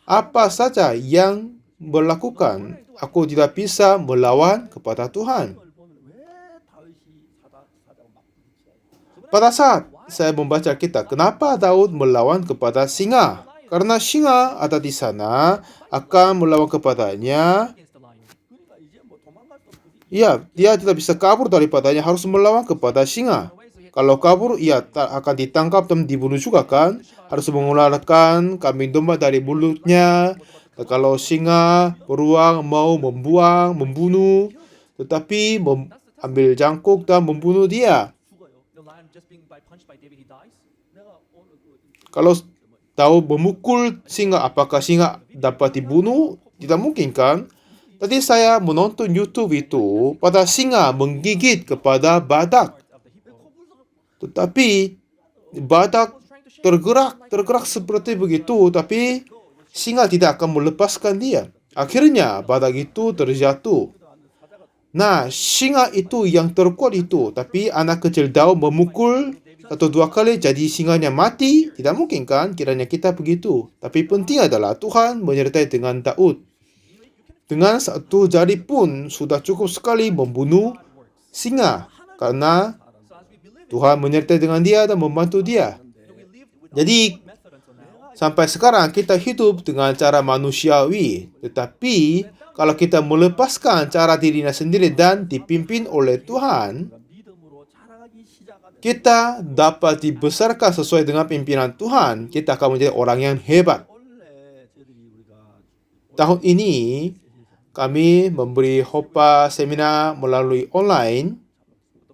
Apa saja yang melakukan, aku tidak bisa melawan kepada Tuhan. Pada saat saya membaca kita, kenapa Daud melawan kepada singa? Karena singa ada di sana akan melawan kepadanya. Ya, dia tidak bisa kabur daripadanya, harus melawan kepada singa. Kalau kabur, ia akan ditangkap dan dibunuh juga kan? Harus mengeluarkan kambing domba dari mulutnya. Dan kalau singa beruang mau membunuh, tetapi ambil jangkuk dan membunuh dia. Kalau tahu memukul singa, apakah singa dapat dibunuh? Tidak mungkin kan? Tadi saya menonton YouTube itu, pada singa menggigit kepada badak. Tetapi badak tergerak seperti begitu, tapi singa tidak akan melepaskan dia. Akhirnya badak itu terjatuh. Nah, singa itu yang terkuat itu, tapi anak kecil Daud memukul 1-2 kali, jadi singanya mati. Tidak mungkin kan kiranya kita begitu. Tapi penting adalah Tuhan menyertai dengan Daud. Dengan satu jari pun sudah cukup sekali membunuh singa, karena Tuhan menyertai dengan dia dan membantu dia. Jadi sampai sekarang kita hidup dengan cara manusiawi, tetapi kalau kita melepaskan cara dirinya sendiri dan dipimpin oleh Tuhan, kita dapat dibesarkan sesuai dengan pimpinan Tuhan. Kita akan menjadi orang yang hebat. Tahun ini kami memberi khotbah seminar melalui online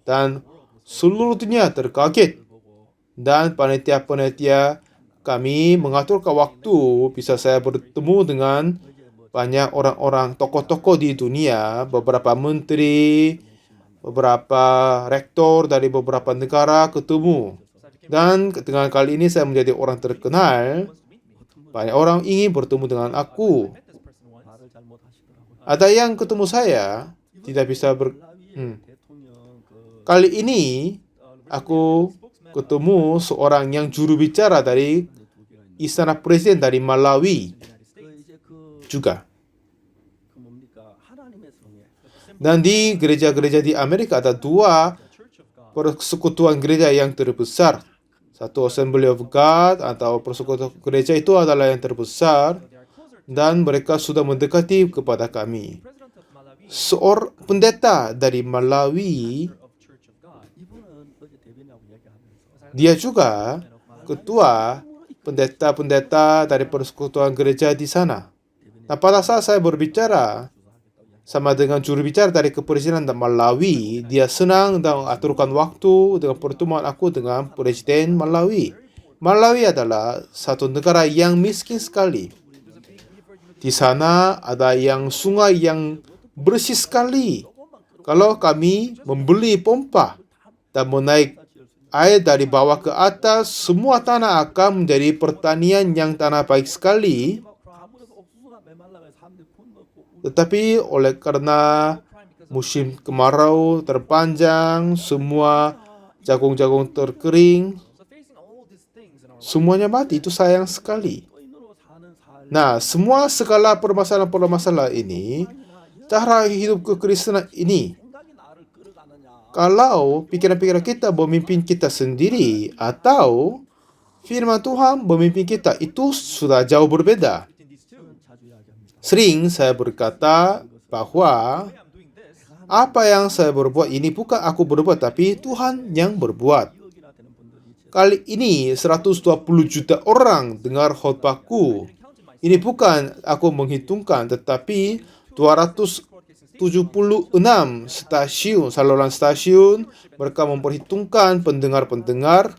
dan seluruh dunia terkaget. Dan panitia-panitia kami mengaturkan waktu bisa saya bertemu dengan banyak orang-orang tokoh-tokoh di dunia, beberapa menteri, beberapa rektor dari beberapa negara ketemu. Dan dengan kali ini saya menjadi orang terkenal. Banyak orang ingin bertemu dengan aku. Ada yang ketemu saya tidak bisa Kali ini aku ketemu seorang yang juru bicara dari Istana Presiden dari Malawi juga. Dan di gereja-gereja di Amerika ada dua persekutuan gereja yang terbesar. Satu Assembly of God atau persekutuan gereja itu adalah yang terbesar dan mereka sudah mendekati kepada kami. Seorang pendeta dari Malawi, dia juga ketua pendeta-pendeta dari persekutuan gereja di sana. Nah, pada saat saya berbicara sama dengan juru bicara dari kepresidenan Malawi, dia senang dan aturkan waktu dengan pertemuan aku dengan Presiden Malawi. Malawi adalah satu negara yang miskin sekali. Di sana ada yang sungai yang bersih sekali. Kalau kami membeli pompa dan menaik air dari bawah ke atas, semua tanah akan menjadi pertanian yang tanah baik sekali. Tetapi oleh karena musim kemarau terpanjang, semua jagung-jagung terkering, semuanya mati. Itu sayang sekali. Nah, semua segala permasalahan-permasalahan ini, cara hidup kekristenan ini, kalau pikiran-pikiran kita memimpin kita sendiri atau firman Tuhan memimpin kita, itu sudah jauh berbeda. Sering saya berkata bahwa apa yang saya berbuat ini bukan aku berbuat, tapi Tuhan yang berbuat. Kali ini 120 juta orang dengar khotbahku. Ini bukan aku menghitungkan, tetapi 276 stasiun, saluran stasiun, mereka memperhitungkan pendengar-pendengar,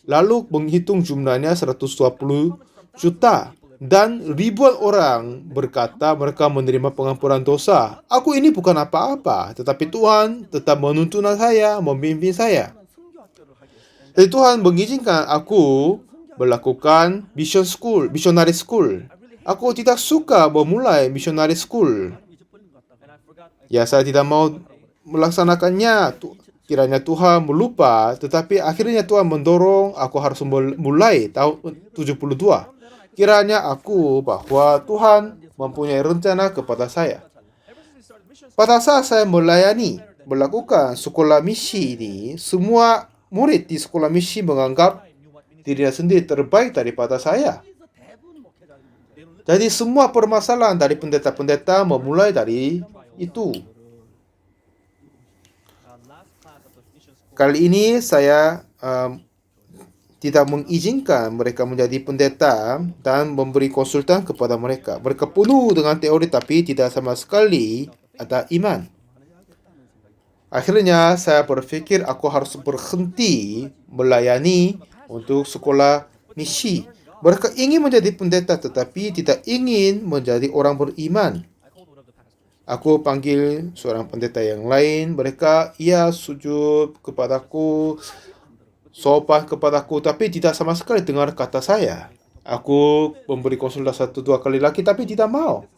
lalu menghitung jumlahnya 120 juta. Dan ribuan orang berkata mereka menerima pengampunan dosa. Aku ini bukan apa-apa, tetapi Tuhan tetap menuntun saya, memimpin saya. Jadi Tuhan mengizinkan aku melakukan missionary school. Aku tidak suka memulai missionary school. Ya, saya tidak mau melaksanakannya. Kiranya Tuhan melupa, tetapi akhirnya Tuhan mendorong aku harus mulai tahun 72. Kiranya aku bahwa Tuhan mempunyai rencana kepada saya. Pada saat saya melakukan sekolah misi ini, semua murid di sekolah misi menganggap dirinya sendiri terbaik daripada saya. Jadi semua permasalahan dari pendeta-pendeta memulai dari itu. Kali ini saya tidak mengizinkan mereka menjadi pendeta dan memberi konsultan kepada mereka. Mereka penuh dengan teori tapi tidak sama sekali ada iman. Akhirnya saya berpikir aku harus berhenti melayani untuk sekolah misi. Mereka ingin menjadi pendeta tetapi tidak ingin menjadi orang beriman. Aku panggil seorang pendeta yang lain. Mereka sujud kepadaku, sopan kepadaku, tapi tidak sama sekali dengar kata saya. Aku memberi konsultasi 1-2 kali lagi, tapi tidak mau.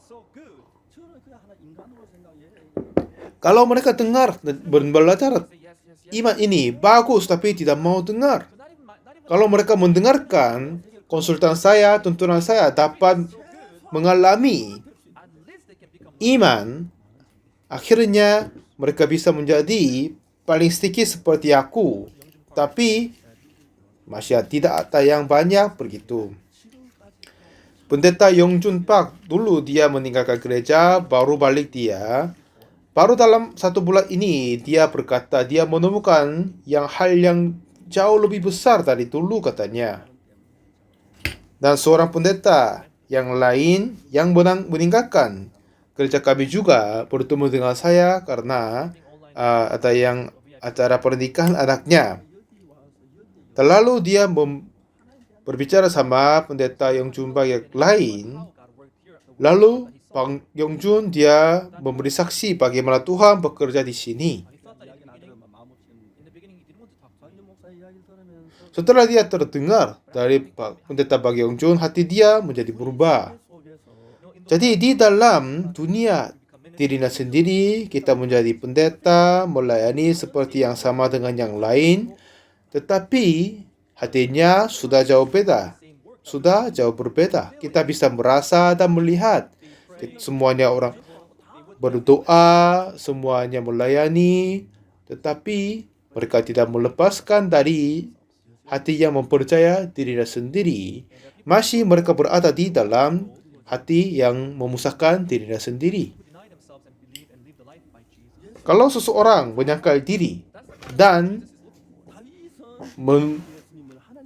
Kalau mereka dengar dan belajar iman ini bagus, tapi tidak mau dengar. Kalau mereka mendengarkan konsultan saya, tuntunan saya dapat mengalami iman, akhirnya mereka bisa menjadi paling sedikit seperti aku. Tapi masih tidak ada yang banyak begitu. Pendeta Yongjun Park dulu dia meninggalkan gereja, baru balik dia. Baru dalam 1 bulan ini dia berkata dia menemukan hal yang jauh lebih besar dari dulu katanya. Dan seorang pendeta yang lain yang meninggalkan gereja kami juga bertemu dengan saya karena ada yang acara pernikahan anaknya. Lalu dia berbicara sama pendeta Yongjun yang lain. Lalu Bang Yongjun dia memberi saksi bagaimana Tuhan bekerja di sini. Setelah dia terdengar dari pendeta Bang Yongjun, hati dia menjadi berubah. Jadi di dalam dunia dirinya sendiri, kita menjadi pendeta, melayani seperti yang sama dengan yang lain. Tetapi hatinya sudah jauh beda. Sudah jauh berbeda. Kita bisa merasa dan melihat. Semuanya orang berdoa, semuanya melayani, tetapi mereka tidak melepaskan dari hati yang mempercaya dirinya sendiri. Masih mereka berada di dalam hati yang memusahkan dirinya sendiri. Kalau seseorang menyangkal diri dan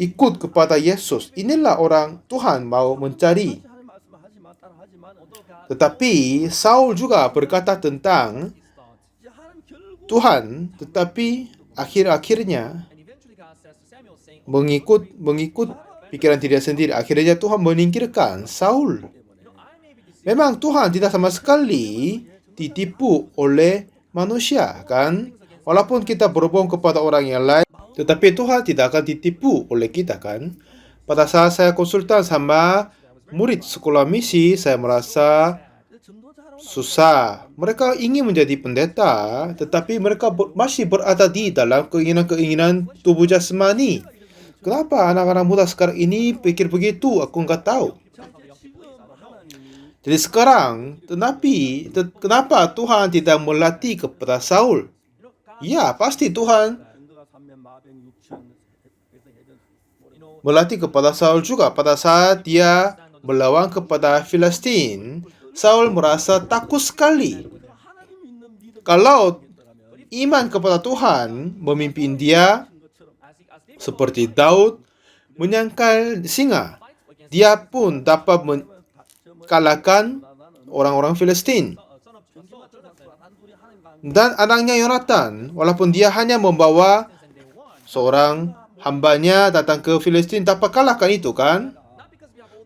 ikut kepada Yesus, inilah orang Tuhan mau mencari. Tetapi Saul juga berkata tentang Tuhan, tetapi akhir-akhirnya mengikut pikiran diri sendiri. Akhirnya Tuhan menyingkirkan Saul. Memang Tuhan tidak sama sekali ditipu oleh manusia, kan? Walaupun kita berbohong kepada orang yang lain, tetapi Tuhan tidak akan ditipu oleh kita, kan? Pada saat saya konsultan sama murid sekolah misi, saya merasa susah. Mereka ingin menjadi pendeta, tetapi mereka masih berada di dalam keinginan-keinginan tubuh jasmani. Kenapa anak-anak muda sekarang ini pikir begitu? Aku nggak tahu. Jadi sekarang, kenapa Tuhan tidak melatih kepada Saul? Ya, pasti Tuhan melatih kepada Saul juga. Pada saat dia melawan kepada Filistin, Saul merasa takut sekali. Kalau iman kepada Tuhan memimpin dia, seperti Daud menyangkal singa, dia pun dapat kalahkan orang-orang Filistin. Dan anaknya Yonatan, walaupun dia hanya membawa seorang hambanya datang ke Filistin, dapat kalahkan itu, kan?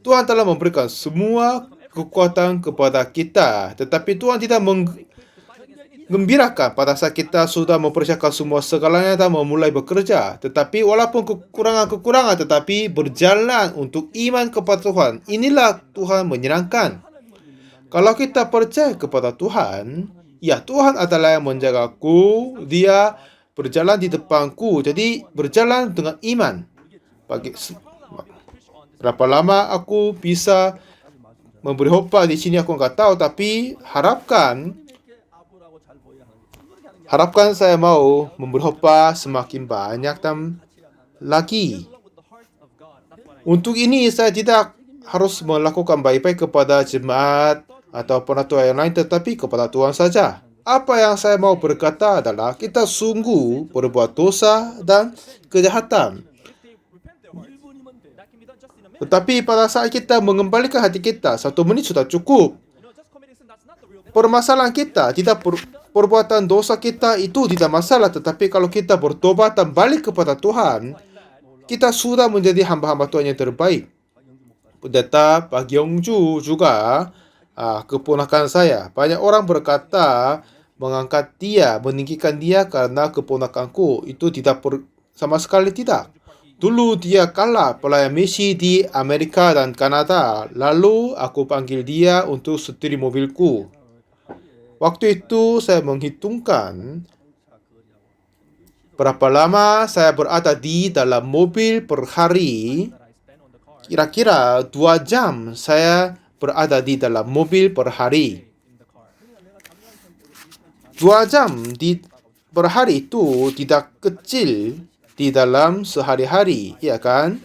Tuhan telah memberikan semua kekuatan kepada kita, tetapi Tuhan tidak menggembirakan pada saat kita sudah mempersiapkan semua segalanya dan memulai bekerja. Tetapi walaupun kekurangan, tetapi berjalan untuk iman kepada Tuhan. Inilah Tuhan menyenangkan. Kalau kita percaya kepada Tuhan, ya Tuhan adalah yang menjagaku, Dia berjalan di depanku. Jadi berjalan dengan iman. Berapa lama aku bisa memberi khotbah di sini aku nggak tahu, tapi harapkan saya mau memberi khotbah semakin banyak dan lagi. Untuk ini saya tidak harus melakukan baik-baik kepada jemaat atau penatua yang lain, tetapi kepada Tuhan saja. Apa yang saya mau berkata adalah kita sungguh berbuat dosa dan kejahatan. Tetapi pada saat kita mengembalikan hati kita, 1 menit sudah cukup. Permasalahan kita, tidak perbuatan dosa kita itu tidak masalah. Tetapi kalau kita bertobat dan balik kepada Tuhan, kita sudah menjadi hamba-hamba Tuhan yang terbaik. Pendeta Pak Gyeongju juga keponakan saya. Banyak orang berkata mengangkat dia, meninggikan dia karena keponakanku. Itu tidak sama sekali tidak. Dulu dia kalah pelayan misi di Amerika dan Kanada. Lalu aku panggil dia untuk setir mobilku. Waktu itu saya menghitungkan berapa lama saya berada di dalam mobil per hari. Kira-kira 2 jam saya berada di dalam mobil per hari. 2 jam per hari itu tidak kecil di dalam sehari-hari, ya kan?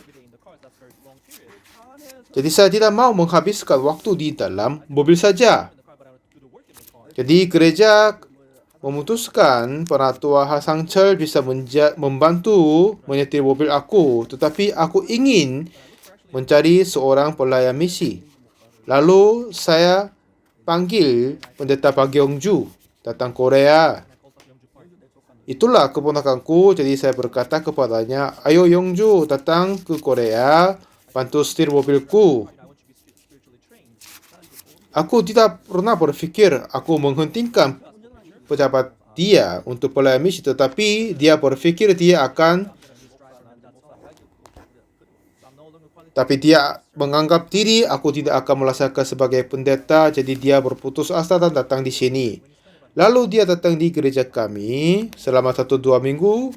Jadi saya tidak mau menghabiskan waktu di dalam mobil saja. Jadi gereja memutuskan penatua Hasangchel bisa membantu menyetir mobil aku, tetapi aku ingin mencari seorang pelayan misi. Lalu saya panggil pendeta Pak Gyeongju datang Korea. Itulah keponakanku, jadi saya berkata kepadanya, ayo Yongju datang ke Korea, bantu setir mobilku. Aku tidak pernah berpikir aku menghentikan pejabat dia untuk pelayan misi, tetapi dia berpikir dia menganggap diri aku tidak akan melaksanakan sebagai pendeta, jadi dia berputus asa dan datang di sini. Lalu dia datang di gereja kami selama 1-2 minggu.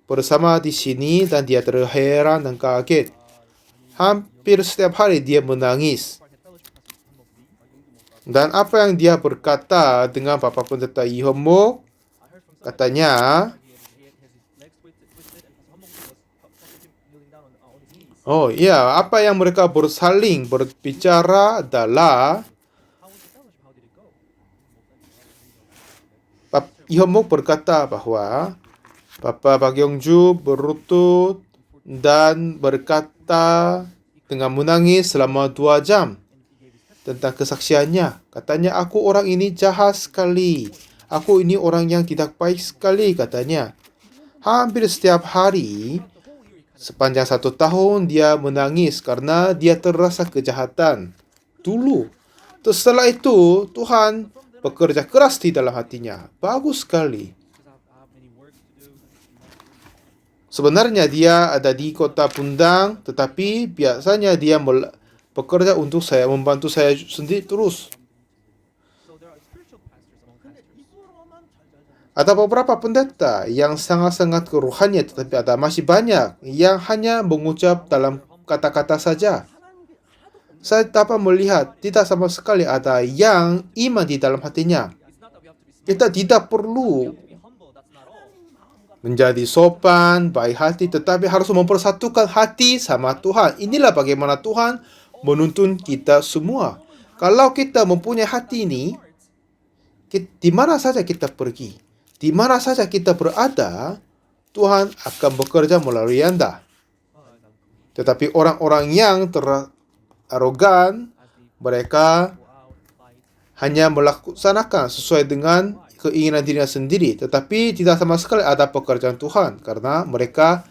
bersama di sini dan dia terheran dan kaget. Hampir setiap hari dia menangis. Dan apa yang dia berkata dengan Bapak Pendeta Ihomok, katanya, oh ya, apa yang mereka bersaling berbicara adalah Ihomok berkata bahwa Bapak Bagyongju berlutut dan berkata dengan menangis selama 2 jam tentang kesaksiannya. Katanya, aku orang ini jahat sekali. Aku ini orang yang tidak baik sekali, katanya. Hampir setiap hari, sepanjang 1 tahun, dia menangis karena dia terasa kejahatan dulu. Terus setelah itu, Tuhan bekerja keras di dalam hatinya. Bagus sekali. Sebenarnya dia ada di kota Pundang, tetapi biasanya dia bekerja untuk saya, membantu saya sendiri terus. Ada beberapa pendeta yang sangat-sangat kerohanian, tetapi ada masih banyak yang hanya mengucap dalam kata-kata saja. Saya dapat melihat tidak sama sekali ada yang iman di dalam hatinya. Kita tidak perlu menjadi sopan, baik hati, tetapi harus mempersatukan hati sama Tuhan. Inilah bagaimana Tuhan menuntun kita semua. Kalau kita mempunyai hati ini, di mana saja kita pergi, di mana saja kita berada, Tuhan akan bekerja melalui Anda. Tetapi orang-orang yang arogan, mereka hanya melaksanakan sesuai dengan keinginan dirinya sendiri, tetapi tidak sama sekali ada pekerjaan Tuhan karena mereka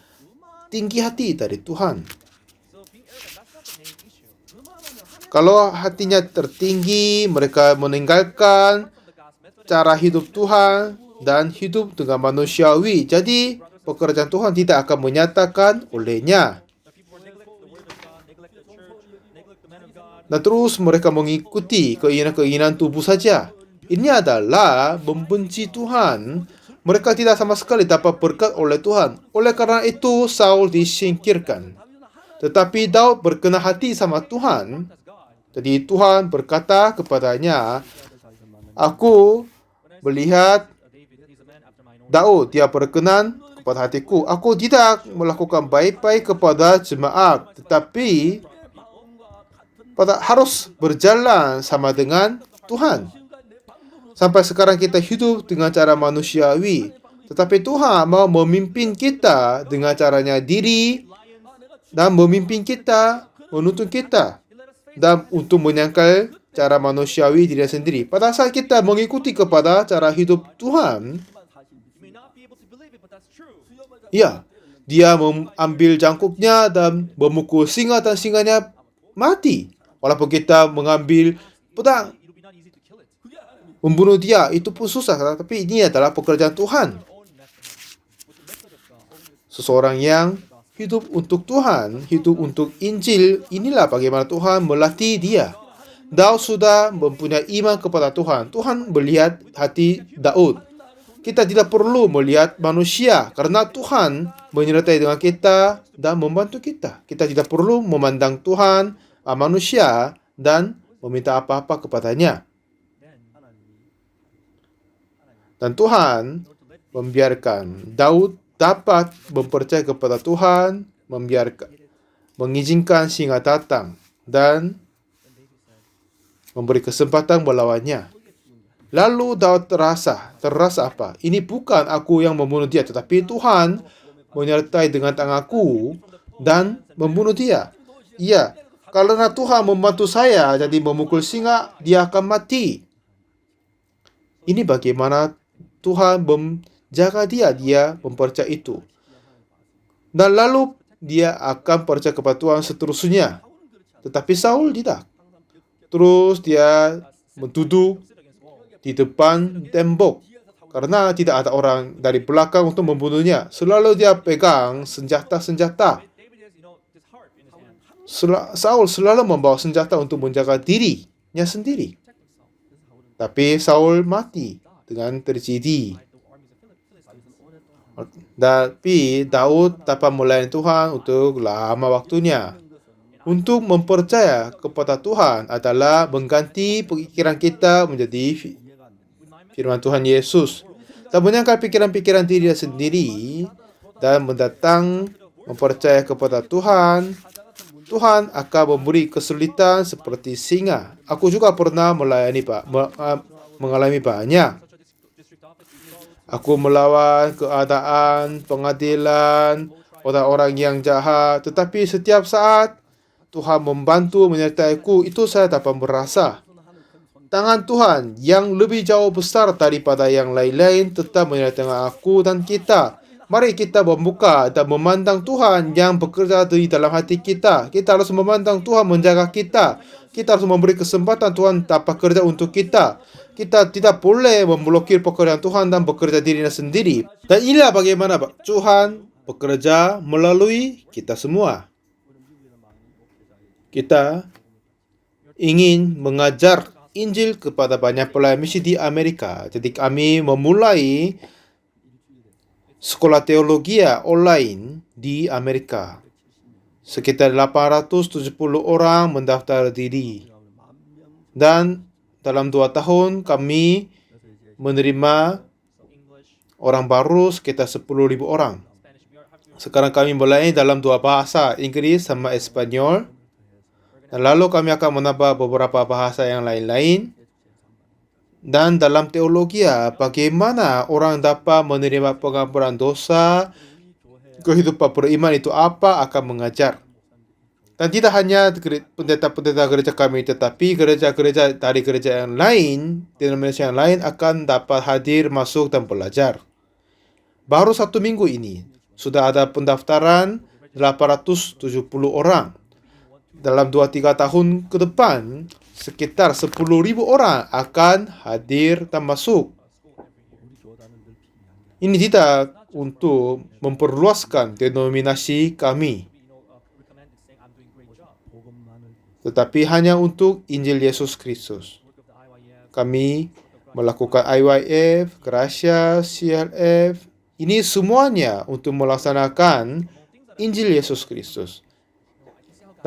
tinggi hati dari Tuhan. Kalau hatinya tertinggi, mereka meninggalkan cara hidup Tuhan dan hidup dengan manusiawi. Jadi pekerjaan Tuhan tidak akan menyatakan olehnya. Dan terus mereka mengikuti keinginan-keinginan tubuh saja. Ini adalah membenci Tuhan. Mereka tidak sama sekali dapat berkat oleh Tuhan. Oleh karena itu, Saul disingkirkan. Tetapi Daud berkenan hati sama Tuhan. Jadi Tuhan berkata kepadanya, aku melihat Daud, dia berkenan kepada hatiku. Aku tidak melakukan baik-baik kepada jemaat, tetapi harus berjalan sama dengan Tuhan. Sampai sekarang kita hidup dengan cara manusiawi, tetapi Tuhan mau memimpin kita dengan caranya diri dan memimpin kita, menuntun kita dan untuk menyangkal cara manusiawi diri sendiri. Pada saat kita mengikuti kepada cara hidup Tuhan, ya, dia mengambil jangkuknya dan memukul singa dan singanya mati. Walaupun kita mengambil pedang membunuh dia, itu pun susah, tapi ini adalah pekerjaan Tuhan. Seseorang yang hidup untuk Tuhan, hidup untuk Injil, inilah bagaimana Tuhan melatih dia. Daud sudah mempunyai iman kepada Tuhan. Tuhan melihat hati Daud. Kita tidak perlu melihat manusia, karena Tuhan menyertai dengan kita dan membantu kita. Kita tidak perlu memandang Tuhan, manusia, dan meminta apa-apa kepadanya. Dan Tuhan membiarkan Daud dapat mempercayai kepada Tuhan, mengizinkan singa datang dan memberi kesempatan melawannya. Lalu Daud terasa apa? Ini bukan aku yang membunuh dia, tetapi Tuhan menyertai dengan tanganku dan membunuh dia. Iya, karena Tuhan membantu saya jadi memukul singa, dia akan mati. Ini bagaimana Tuhan menjaga dia mempercayai itu. Dan lalu dia akan percaya kepada Tuhan seterusnya. Tetapi Saul tidak. Terus dia duduk di depan tembok karena tidak ada orang dari belakang untuk membunuhnya. Selalu dia pegang senjata-senjata. Saul selalu membawa senjata untuk menjaga dirinya sendiri. Tapi Saul mati dengan terjadi. Tapi Daud dapat melayani Tuhan untuk lama waktunya. Untuk mempercaya kepada Tuhan adalah mengganti pikiran kita menjadi firman Tuhan Yesus. Dan menyangkal pikiran-pikiran diri sendiri dan mendatang mempercaya kepada Tuhan, Tuhan akan memberi kesulitan seperti singa. Aku juga pernah mengalami banyak. Aku melawan keadaan, pengadilan, orang-orang yang jahat. Tetapi setiap saat Tuhan membantu menyertaiku, itu saya dapat merasa tangan Tuhan yang lebih jauh besar daripada yang lain-lain tetap menyertai aku dan kita. Mari kita membuka dan memandang Tuhan yang bekerja di dalam hati kita. Kita harus memandang Tuhan menjaga kita. Kita harus memberi kesempatan Tuhan dapat kerja untuk kita. Kita tidak boleh memblokir pekerjaan Tuhan dan bekerja dirinya sendiri. Dan inilah bagaimana Tuhan bekerja melalui kita semua. Kita ingin mengajar Injil kepada banyak pelayan misi di Amerika. Jadi kami memulai sekolah teologi online di Amerika. Sekitar 870 orang mendaftar diri. Dan dalam 2 tahun kami menerima orang baru sekitar 10.000 orang. Sekarang kami melayani dalam 2 bahasa, Inggris sama Espanyol. Dan lalu kami akan menambah beberapa bahasa yang lain-lain. Dan dalam teologi, bagaimana orang dapat menerima pengampunan dosa, kehidupan beriman itu apa, akan mengajar. Dan tidak hanya pendeta-pendeta gereja kami, tetapi gereja-gereja dari gereja yang lain, denominasi yang lain akan dapat hadir, masuk, dan belajar. Baru 1 minggu ini, sudah ada pendaftaran 870 orang. Dalam 2-3 tahun ke depan, sekitar 10.000 orang akan hadir dan masuk. Ini tidak untuk memperluaskan denominasi kami, tetapi hanya untuk Injil Yesus Kristus. Kami melakukan IYF, Gracia, CLF. Ini semuanya untuk melaksanakan Injil Yesus Kristus.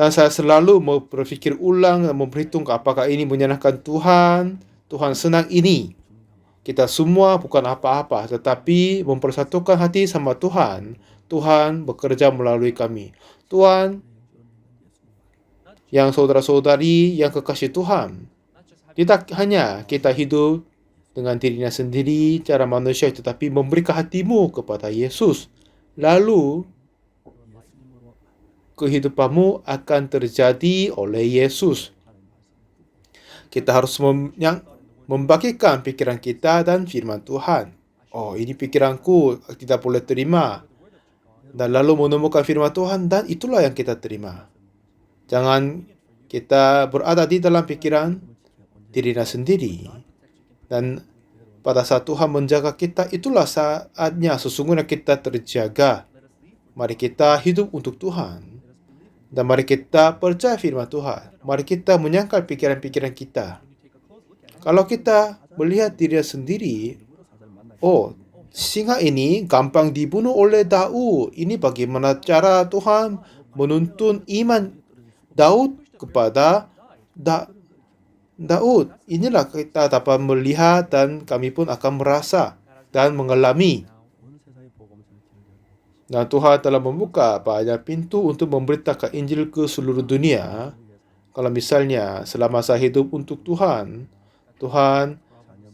Dan saya selalu berpikir ulang dan memperhitungkan apakah ini menyenangkan Tuhan. Tuhan senang ini. Kita semua bukan apa-apa, tetapi mempersatukan hati sama Tuhan. Tuhan bekerja melalui kami. Tuhan yang saudara-saudari yang kekasih Tuhan. Tidak hanya kita hidup dengan dirinya sendiri, cara manusia, tetapi memberikan hatimu kepada Yesus. Lalu kehidupanmu akan terjadi oleh Yesus. Kita harus membagikan pikiran kita dan firman Tuhan. Oh, ini pikiranku, tidak boleh terima. Dan lalu menemukan firman Tuhan, dan itulah yang kita terima. Jangan kita berada di dalam pikiran dirinya sendiri. Dan pada saat Tuhan menjaga kita, itulah saatnya sesungguhnya kita terjaga. Mari kita hidup untuk Tuhan. Dan mari kita percaya firman Tuhan. Mari kita menyangkal pikiran-pikiran kita. Kalau kita melihat dirinya sendiri, oh, singa ini gampang dibunuh oleh Daud. Ini bagaimana cara Tuhan menuntun iman Daud kepada Daud. Inilah kita dapat melihat dan kami pun akan merasa dan mengalami. Dan Tuhan telah membuka banyak pintu untuk memberitakan Injil ke seluruh dunia. Kalau misalnya selama saya hidup untuk Tuhan, Tuhan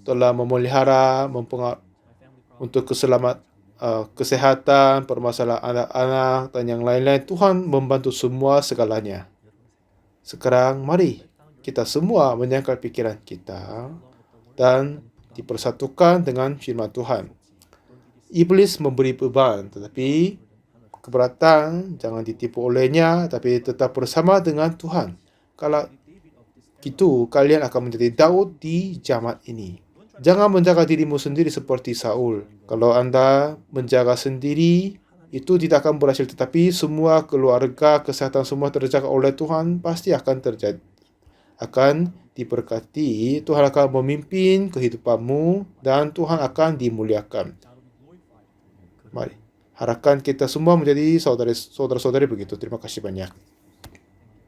telah memelihara untuk kesehatan, permasalahan anak-anak, dan yang lain-lain. Tuhan membantu semua segalanya. Sekarang mari kita semua menyangkal pikiran kita dan dipersatukan dengan firman Tuhan. Iblis memberi beban, tetapi keberatan jangan ditipu olehnya, tapi tetap bersama dengan Tuhan. Kalau itu, kalian akan menjadi Daud di zaman ini. Jangan menjaga dirimu sendiri seperti Saul. Kalau Anda menjaga sendiri, itu tidak akan berhasil, tetapi semua keluarga, kesehatan semua terjaga oleh Tuhan, pasti akan terjadi. Akan diberkati, Tuhan akan memimpin kehidupanmu, dan Tuhan akan dimuliakan. Mari, harapkan kita semua menjadi saudara-saudari begitu. Terima kasih banyak.